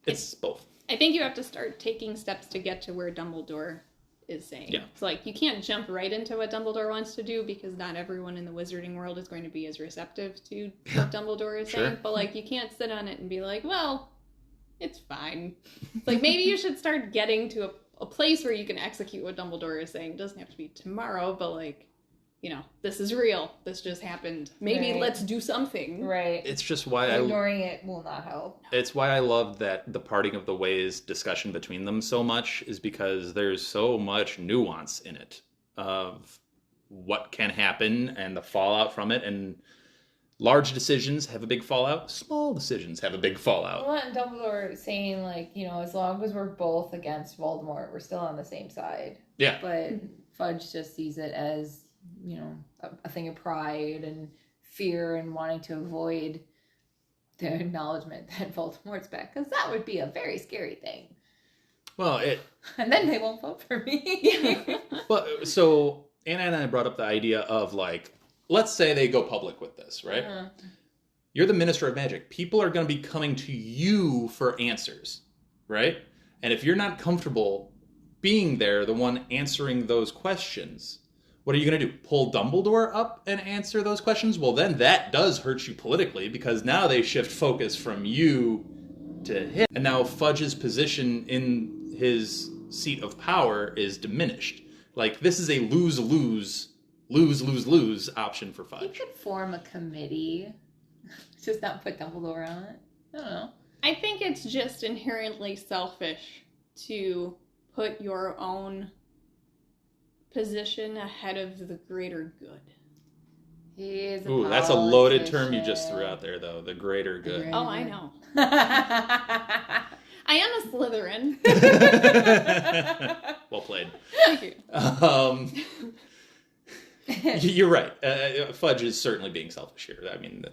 it's both. I think you have to start taking steps to get to where Dumbledore is saying. Yeah. It's like you can't jump right into what Dumbledore wants to do because not everyone in the wizarding world is going to be as receptive to what Dumbledore is Sure. saying. But like you can't sit on it and be like, well, it's fine. It's like maybe you should start getting to a place where you can execute what Dumbledore is saying. It doesn't have to be tomorrow, but like, this is real. This just happened. Maybe Right. let's do something. Right. It's just why Ignoring it will not help. It's why I love that the parting of the ways discussion between them so much is because there's so much nuance in it of what can happen and the fallout from it. And large decisions have a big fallout. Small decisions have a big fallout. Well, and Dumbledore saying, like, as long as we're both against Voldemort, we're still on the same side. Yeah. But Fudge just sees it as, a thing of pride and fear and wanting to avoid the acknowledgement that Voldemort's back. Because that would be a very scary thing. Well, And then they won't vote for me. But so Anna and I brought up the idea of like, let's say they go public with this, right? Uh-huh. You're the Minister of Magic. People are going to be coming to you for answers, right? And if you're not comfortable being there, the one answering those questions. What are you going to do? Pull Dumbledore up and answer those questions? Well, then that does hurt you politically, because now they shift focus from you to him. And now Fudge's position in his seat of power is diminished. Like, this is a lose-lose option for Fudge. You could form a committee. Just not put Dumbledore on it. I don't know. I think it's just inherently selfish to put your own position ahead of the greater good. Ooh, that's a loaded term you just threw out there, though. The greater good. Oh, I know. I am a Slytherin. Well played. Thank you. You're right. Fudge is certainly being selfish here. I mean,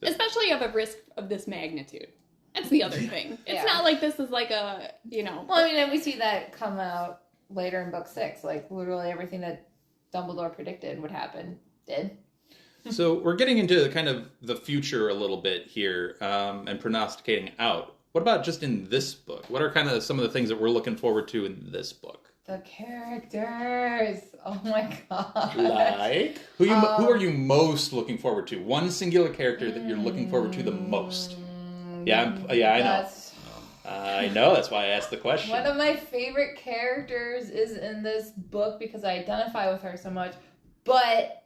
Especially of a risk of this magnitude. That's the other thing. It's not like this is like a, Well, I mean, and we see that come out later in book 6. Like, literally everything that Dumbledore predicted would happen did. So we're getting into kind of the future a little bit here, and prognosticating out. What about just in this book? What are kind of some of the things that we're looking forward to in this book? The characters. Oh my god. Like? Who are you most looking forward to? One singular character that you're looking forward to the most. I know. I know, that's why I asked the question. One of my favorite characters is in this book because I identify with her so much, but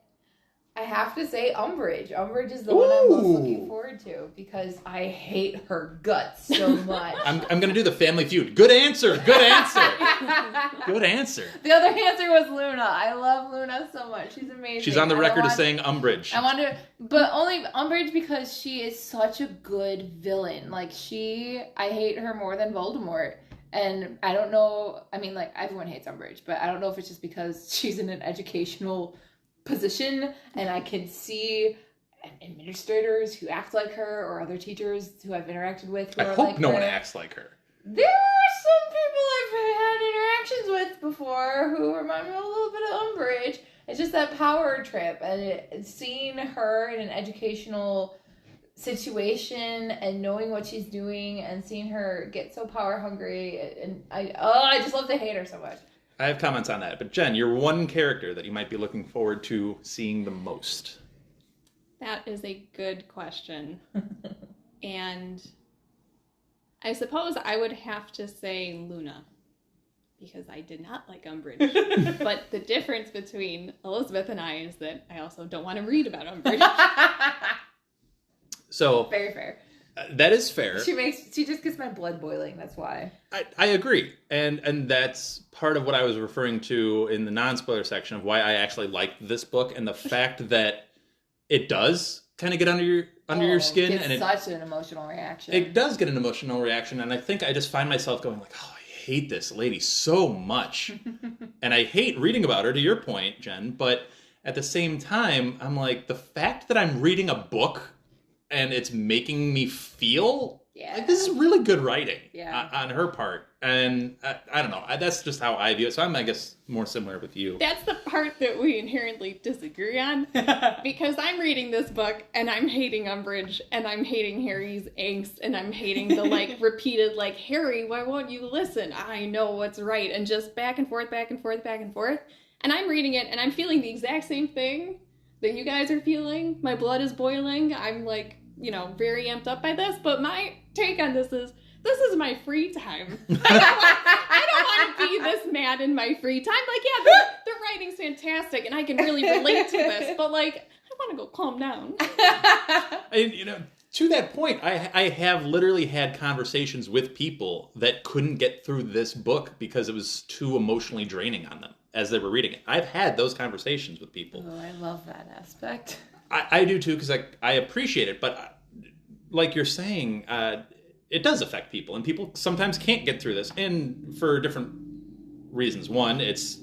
I have to say Umbridge. Umbridge is the one I'm most looking forward to because I hate her guts so much. I'm going to do the Family Feud. Good answer. Good answer. Good answer. The other answer was Luna. I love Luna so much. She's amazing. She's on the record as saying Umbridge. I want to, but only Umbridge because she is such a good villain. Like, I hate her more than Voldemort. And I don't know, I mean, like, everyone hates Umbridge, but I don't know if it's just because she's in an educational position and I can see administrators who act like her or other teachers who I've interacted with who I are hope like no her. one acts like her. There are some people I've had interactions with before who remind me a little bit of Umbridge. It's just that power trip, and seeing her in an educational situation and knowing what she's doing and seeing her get so power hungry, and I just love to hate her so much. I have comments on that, but Jen, you're one character that you might be looking forward to seeing the most. That is a good question. And I suppose I would have to say Luna, because I did not like Umbridge. But the difference between Elizabeth and I is that I also don't want to read about Umbridge. So very fair. That is fair. She just gets my blood boiling, that's why. I agree. And that's part of what I was referring to in the non-spoiler section of why I actually liked this book, and the fact that it does kind of get under your skin. It's such an emotional reaction. It does get an emotional reaction, and I think I just find myself going like, oh, I hate this lady so much. And I hate reading about her, to your point, Jen, but at the same time, I'm like, the fact that I'm reading a book and it's making me feel like this is really good writing on her part. And I don't know. That's just how I view it. So I'm, I guess, more similar with you. That's the part that we inherently disagree on. Because I'm reading this book and I'm hating Umbridge and I'm hating Harry's angst and I'm hating the repeated Harry, why won't you listen? I know what's right. And just back and forth, back and forth, back and forth. And I'm reading it and I'm feeling the exact same thing that you guys are feeling. My blood is boiling. I'm very amped up by this, but my take on this is my free time. I don't want to be this mad in my free time. The writing's fantastic and I can really relate to this, but I want to go calm down. To that point, I have literally had conversations with people that couldn't get through this book because it was too emotionally draining on them as they were reading it. I've had those conversations with people. Oh, I love that aspect. I do too, because I appreciate it, but like you're saying, it does affect people, and people sometimes can't get through this, and for different reasons. One, it's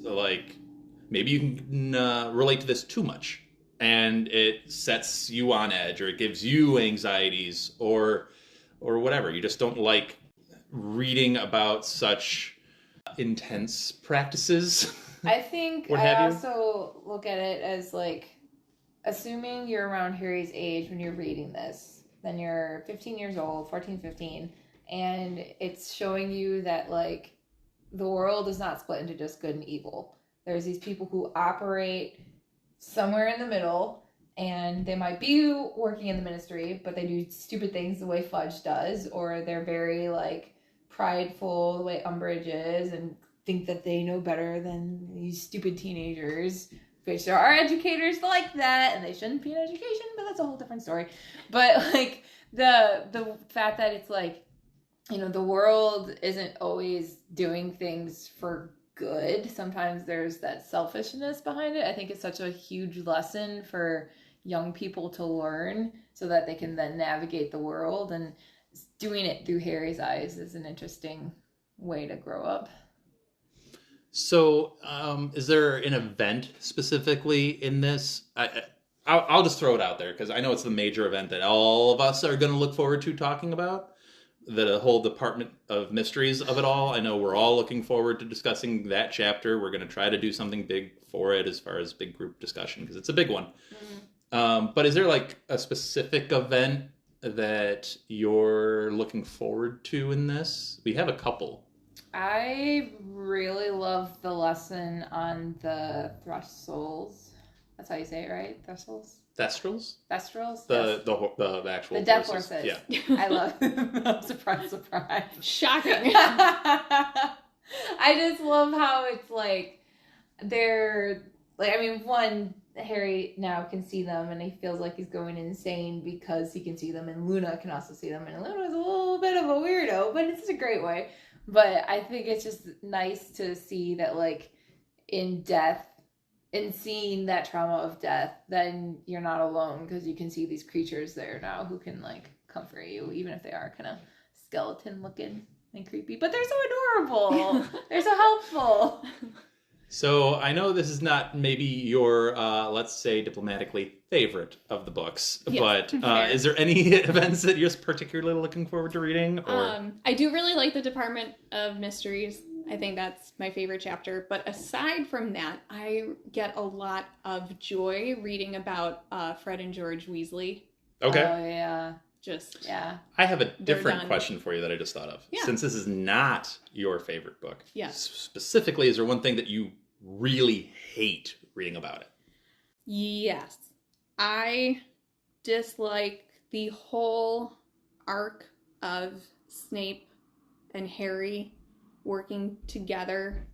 maybe you can relate to this too much, and it sets you on edge, or it gives you anxieties, or whatever. You just don't like reading about such intense practices. I think I also look at it as assuming you're around Harry's age when you're reading this, then you're 15 years old, 14, 15, and it's showing you that the world is not split into just good and evil. There's these people who operate somewhere in the middle, and they might be working in the ministry, but they do stupid things the way Fudge does, or they're very, like, prideful the way Umbridge is, and think that they know better than these stupid teenagers, which there are educators like that, and they shouldn't be in education, but that's a whole different story. But, like, the fact that it's, like, you know, the world isn't always doing things for good. Sometimes there's that selfishness behind it. I think it's such a huge lesson for young people to learn so that they can then navigate the world, and doing it through Harry's eyes is an interesting way to grow up. So, is there an event specifically in this? I'll just throw it out there because I know it's the major event that all of us are going to look forward to talking about. The whole Department of Mysteries of it all. I know we're all looking forward to discussing that chapter. We're going to try to do something big for it as far as big group discussion because it's a big one. Mm-hmm. But is there like a specific event that you're looking forward to in this? We have a couple. I really love the lesson on the Thrussels. That's how you say it, right? Thrussels? Thestrals? Thestrals? The actual the death horses. horses. Yeah. I love them. Surprise. Shocking. I just love how it's like, they're, like, I mean, one, Harry now can see them and he feels like he's going insane because he can see them, and Luna can also see them, and Luna's a little bit of a weirdo, but it's a great way. But I think it's just nice to see that, like, in death, and seeing that trauma of death, then you're not alone because you can see these creatures there now who can, like, comfort you, even if they are kind of skeleton looking and creepy. But they're so adorable. They're so helpful. So I know this is not maybe your, let's say diplomatically, favorite of the books, yes, but is there any events that you're particularly looking forward to reading? Or? I do really like the Department of Mysteries. I think that's my favorite chapter. But aside from that, I get a lot of joy reading about Fred and George Weasley. Okay. Oh, yeah. Yeah. I have a different question for you that I just thought of. Yeah. Since this is not your favorite book, specifically, is there one thing that you really hate reading about it? Yes. I dislike the whole arc of Snape and Harry working together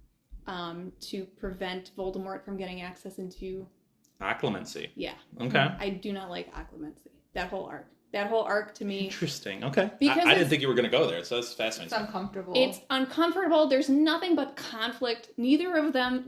to prevent Voldemort from getting access into... Occlumency. Yeah. Okay. I do not like occlumency. That whole arc to me... Interesting. Okay. Because I didn't think you were going to go there, so that's fascinating. It's uncomfortable. It's uncomfortable. There's nothing but conflict. Neither of them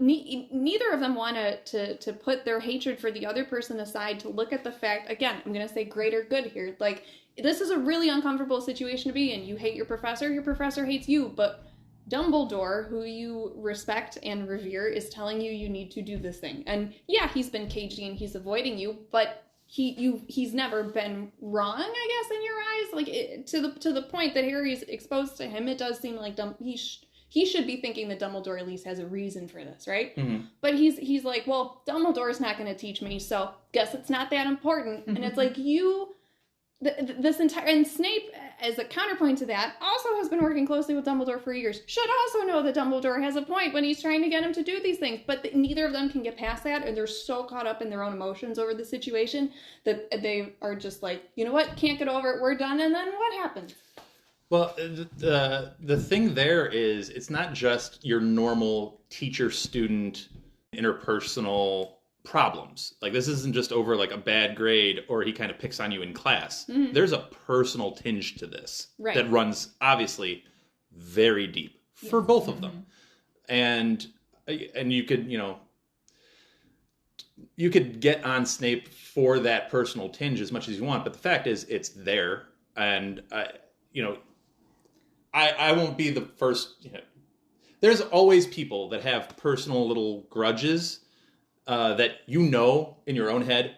want to put their hatred for the other person aside to look at the fact, again, I'm going to say greater good here. Like, this is a really uncomfortable situation to be in. You hate your professor hates you, but Dumbledore, who you respect and revere, is telling you need to do this thing. And yeah, he's been cagey and he's avoiding you, but he's never been wrong, I guess, in your eyes. Like, to the point that Harry's exposed to him, it does seem like he should be thinking that Dumbledore at least has a reason for this, right? Mm-hmm. But he's like, well, Dumbledore's not going to teach me, so guess it's not that important. And it's like, this entire, and Snape, as a counterpoint to that, also has been working closely with Dumbledore for years, should also know that Dumbledore has a point when he's trying to get him to do these things, but neither of them can get past that, and they're so caught up in their own emotions over the situation that they are just like, you know what, can't get over it, we're done, and then what happens? Well, the thing there is, it's not just your normal teacher-student interpersonal problems. Like, this isn't just over like a bad grade or he kind of picks on you in class. Mm-hmm. There's a personal tinge to this that runs obviously very deep for both of them. And you could get on Snape for that personal tinge as much as you want, but the fact is it's there. And I won't be the first. There's always people that have personal little grudges that in your own head,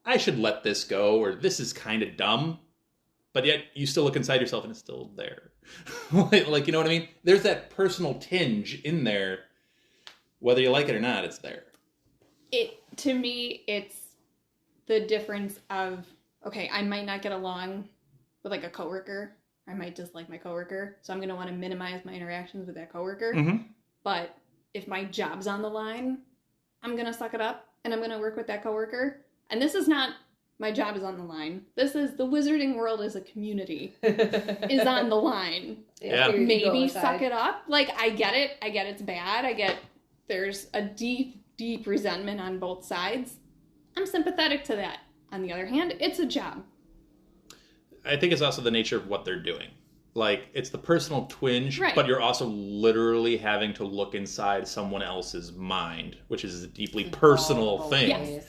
I should let this go, or this is kind of dumb, but yet you still look inside yourself and it's still there. Like, you know what I mean? There's that personal tinge in there, whether you like it or not, it's there. To me, it's the difference of, okay, I might not get along with like a coworker I might dislike my coworker, so I'm going to want to minimize my interactions with that coworker. Mm-hmm. But if my job's on the line, I'm going to suck it up and I'm going to work with that coworker. And this is not my job is on the line. This is the wizarding world as a community is on the line. Yeah. Maybe suck it up. Like, I get it. I get it's bad. I get there's a deep, deep resentment on both sides. I'm sympathetic to that. On the other hand, it's a job. I think it's also the nature of what they're doing. Like, it's the personal twinge, Right. but you're also literally having to look inside someone else's mind, which is a deeply personal thing. Yes.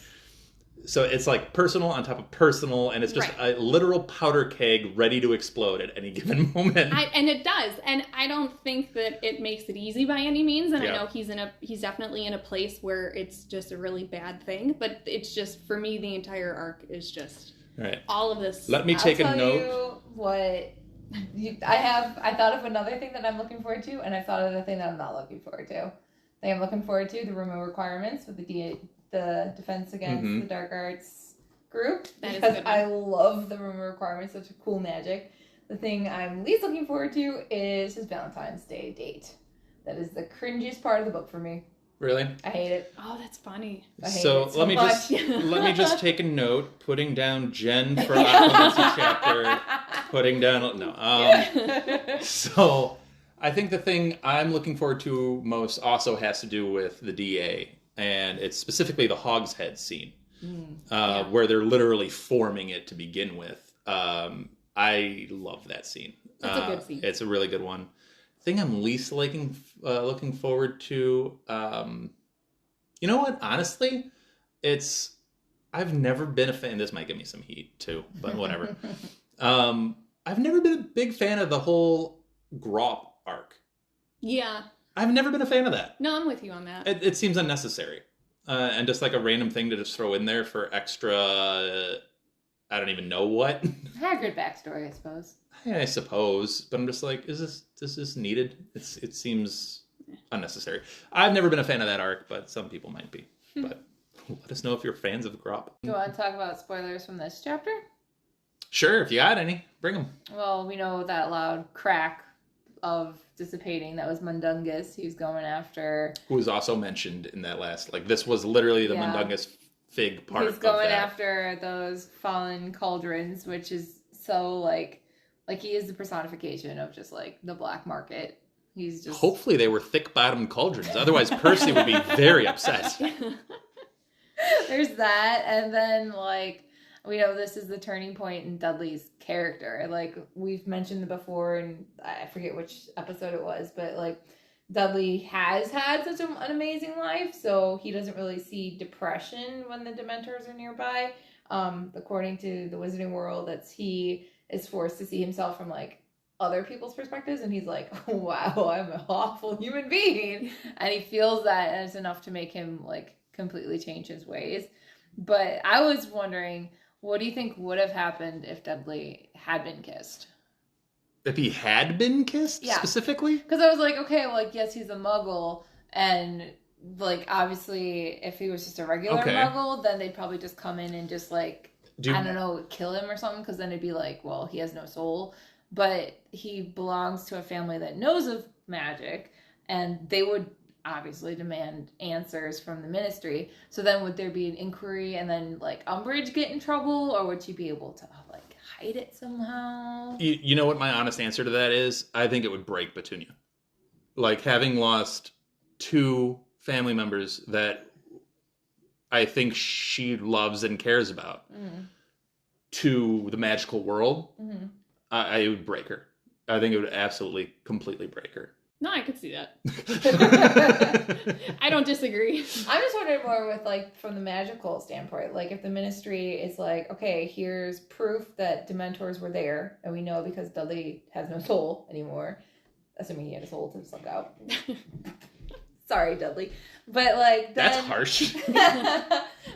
So it's like personal on top of personal, and it's just a literal powder keg ready to explode at any given moment. And it does. And I don't think that it makes it easy by any means. And Yeah. I know he's definitely in a place where it's just a really bad thing. But it's just, for me, the entire arc is just Right. all of this. Let me take a I'll tell note. you what I thought of another thing that I'm looking forward to, and I thought of the thing that I'm not looking forward to. I think I'm looking forward to the remote requirements with the Defense Against the Dark Arts group. That is a because good one. I love the remote requirements, such a cool magic. The thing I'm least looking forward to is his Valentine's Day date. That is the cringiest part of the book for me. Really? I hate it. Oh, that's funny. I hate So it so let me much. let me just take a note, putting down Jenn for Occupancy chapter, putting down So I think the thing I'm looking forward to most also has to do with the DA, and it's specifically the Hogshead scene, where they're literally forming it to begin with. I love that scene. It's a good scene. It's a really good one. Thing I'm least looking forward to, you know what? Honestly, I've never been a fan. This might give me some heat too, but whatever. I've never been a big fan of the whole Grop arc. Yeah. I've never been a fan of that. No, I'm with you on that. It seems unnecessary, and just like a random thing to just throw in there for extra. I don't even know what. Had a good backstory, I suppose. I suppose, but I'm just like, is this needed? It seems unnecessary. I've never been a fan of that arc, but some people might be. But let us know if you're fans of Grop. Do you want to talk about spoilers from this chapter? Sure, if you got any, bring them. Well, we know that loud crack of dissipating. That was Mundungus. He was going after... Who was also mentioned in that last, like, this was literally the Mundungus Figg part He's going of that. after those fallen cauldrons, which is so, like he is the personification of just, like, the black market. He's just... Hopefully they were thick-bottomed cauldrons. Otherwise, Percy would be very upset. There's that, and then, like, we know this is the turning point in Dudley's character. Like, we've mentioned it before, and I forget which episode it was, but, like, Dudley has had such an amazing life, so he doesn't really see depression when the Dementors are nearby. According to the Wizarding World, he is forced to see himself from, like, other people's perspectives, and he's like, wow, I'm an awful human being. And he feels that, and it's enough to make him, like, completely change his ways. But I was wondering, what do you think would have happened if Dudley had been kissed? If he had been kissed, Yeah. specifically? Because I was like, okay, well, like, yes, he's a muggle, and, like, obviously, if he was just a regular muggle, then they'd probably just come in and just, like, I don't know, kill him or something, because then it'd be like, well, he has no soul. But he belongs to a family that knows of magic, and they would obviously demand answers from the ministry. So then would there be an inquiry, and then, like, Umbridge get in trouble, or would she be able to, like, hide it somehow? You know what my honest answer to that is? I think it would break Petunia. Like, having lost two family members that I think she loves and cares about to the magical world, I would break her. I think it would absolutely, completely break her. No, I could see that. I don't disagree. I'm just wondering more with, like, from the magical standpoint. Like, if the ministry is like, okay, here's proof that Dementors were there, and we know because Dudley has no soul anymore, assuming he had a soul to suck out. Sorry, Dudley. But, like, then... That's harsh.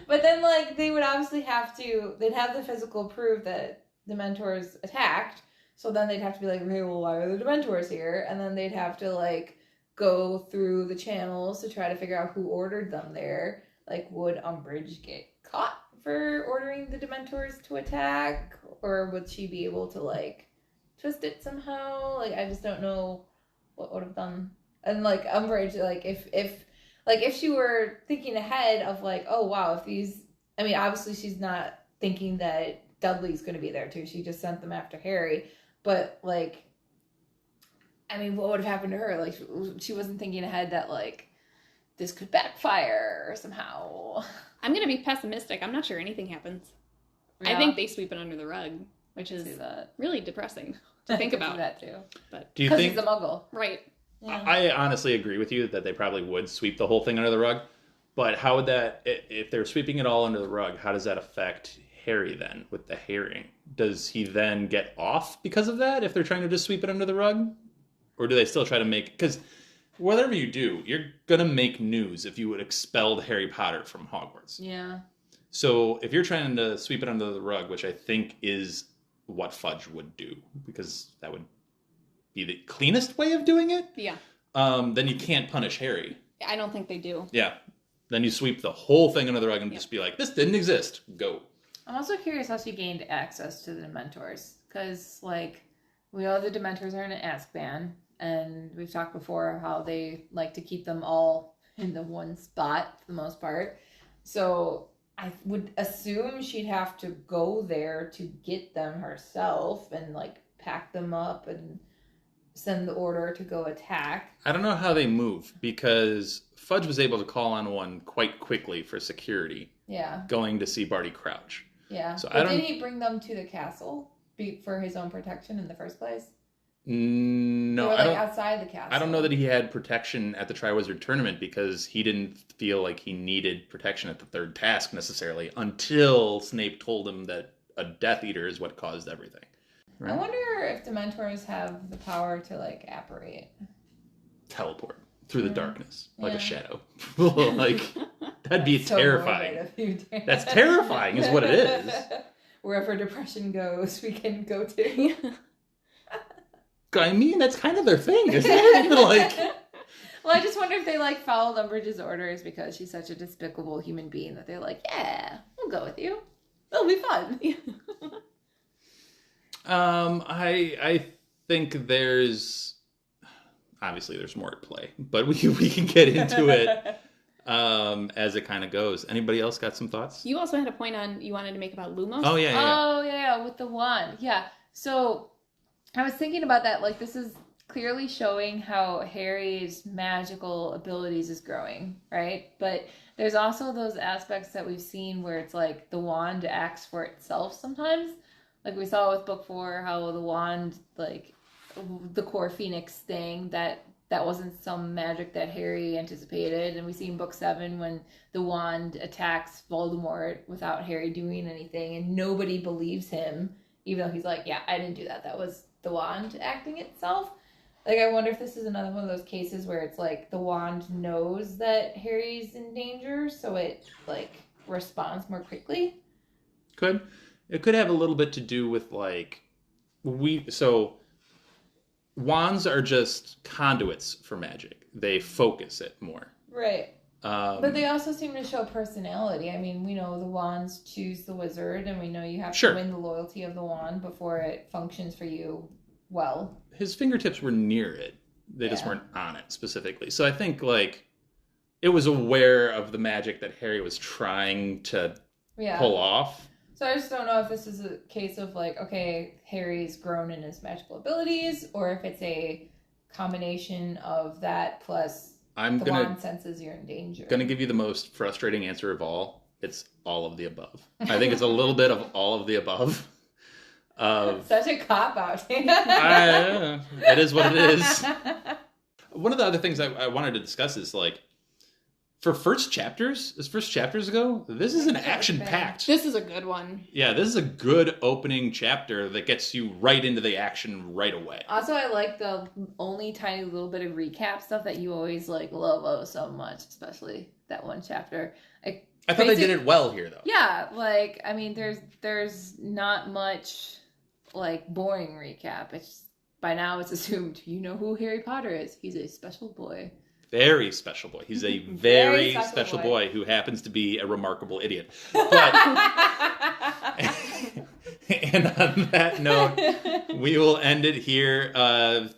But then, like, they would obviously they'd have the physical proof that Dementors attacked, so then they'd have to be like, okay, well, why are the Dementors here? And then they'd have to, like, go through the channels to try to figure out who ordered them there. Like, would Umbridge get caught for ordering the Dementors to attack? Or would she be able to, like, twist it somehow. Like, I just don't know what would have done. And, like, Umbridge, like, if she were thinking ahead of, like, oh, wow, if these... I mean, obviously she's not thinking that Dudley's going to be there, too. She just sent them after Harry. But, like, I mean, what would have happened to her? Like, she wasn't thinking ahead that, like, this could backfire somehow. I'm going to be pessimistic. I'm not sure anything happens. Yeah. I think they sweep it under the rug, which is really depressing to think about. that too. But Do you because think... he's a muggle. Right. Yeah. I honestly agree with you that they probably would sweep the whole thing under the rug. But how would that... If they're sweeping it all under the rug, how does that affect Harry then with the herring? Does he then get off because of that if they're trying to just sweep it under the rug? Or do they still try to make... Because whatever you do, you're going to make news if you would expelled Harry Potter from Hogwarts. Yeah. So if you're trying to sweep it under the rug, which I think is what Fudge would do, because that would be the cleanest way of doing it, Yeah. then you can't punish Harry. I don't think they do. Yeah. Then you sweep the whole thing under the rug and just be like, this didn't exist. Go. I'm also curious how she gained access to the Dementors. Because, like, we know the Dementors are in an Azkaban. And we've talked before how they like to keep them all in the one spot for the most part. So I would assume she'd have to go there to get them herself and, like, pack them up and send the order to go attack. I don't know how they move, because Fudge was able to call on one quite quickly for security. Yeah. Going to see Barty Crouch. Yeah. So but didn't he bring them to the castle for his own protection in the first place? No, they were, I don't. outside the castle. I don't know that he had protection at the Triwizard Tournament, because he didn't feel like he needed protection at the third task necessarily until Snape told him that a Death Eater is what caused everything. Right? I wonder if Dementors have the power to, like, apparate. Teleport through the darkness like Yeah. a shadow. Like, that'd be So terrifying. morbid of you, Dan. That's terrifying, is what it is. Wherever depression goes, we can go to. I mean, that's kind of their thing, isn't it? Like, Well, I just wonder if they, like, followed Umbridge's orders because she's such a despicable human being that they're like, yeah, we'll go with you. It'll be fun. I think there's obviously there's more at play, but we can get into it as it kind of goes. Anybody else got some thoughts? You also had a point on you wanted to make about Lumos. Oh yeah. Oh, yeah, with the wand. Yeah. So I was thinking about that. Like, this is clearly showing how Harry's magical abilities is growing, right? But there's also those aspects that we've seen where it's like the wand acts for itself sometimes. Like we saw with book 4, how the wand, like the core Phoenix thing, that wasn't some magic that Harry anticipated. And we see in book 7 when the wand attacks Voldemort without Harry doing anything and nobody believes him, even though he's like, yeah, I didn't do that. That was the wand acting itself. Like, I wonder if this is another one of those cases where it's like the wand knows that Harry's in danger, so it, like, responds more quickly. It could have a little bit to do with, like, so wands are just conduits for magic. They focus it more. Right. But they also seem to show personality. I mean, we know the wands choose the wizard, and we know you have to win the loyalty of the wand before it functions for you well. His fingertips were near it. They just weren't on it specifically. So I think, like, it was aware of the magic that Harry was trying to pull off. So I just don't know if this is a case of, like, okay, Harry's grown in his magical abilities, or if it's a combination of that plus wand senses you're in danger. Gonna give you the most frustrating answer of all. It's all of the above. I think it's a little bit of all of the above. Such a cop-out. It is what it is. One of the other things I wanted to discuss is, like, for first chapters ago, this is an action-packed. This is a good one. Yeah, this is a good opening chapter that gets you right into the action right away. Also, I like the only tiny little bit of recap stuff that you always, like, love so much, especially that one chapter. I thought they did it well here, though. Yeah, like, I mean, there's not much, like, boring recap. It's by now it's assumed you know who Harry Potter is. He's a special boy. Very special boy. He's a very special boy who happens to be a remarkable idiot. But And on that note, we will end it here.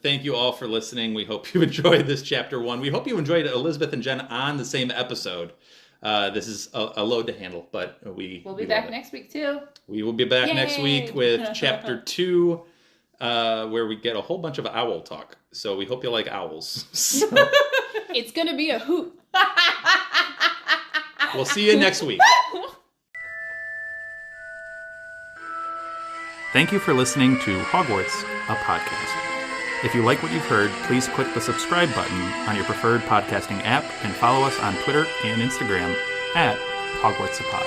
Thank you all for listening. We hope you enjoyed this chapter 1. We hope you enjoyed Elizabeth and Jenn on the same episode. This is a load to handle, but we'll be back next week too. We will be back Yay! next week with chapter 2, where we get a whole bunch of owl talk. So we hope you like owls. So, It's going to be a hoot. we'll see you next week. Thank you for listening to Hogwarts, a podcast. If you like what you've heard, please click the subscribe button on your preferred podcasting app and follow us on Twitter and Instagram at Hogwarts a Pod.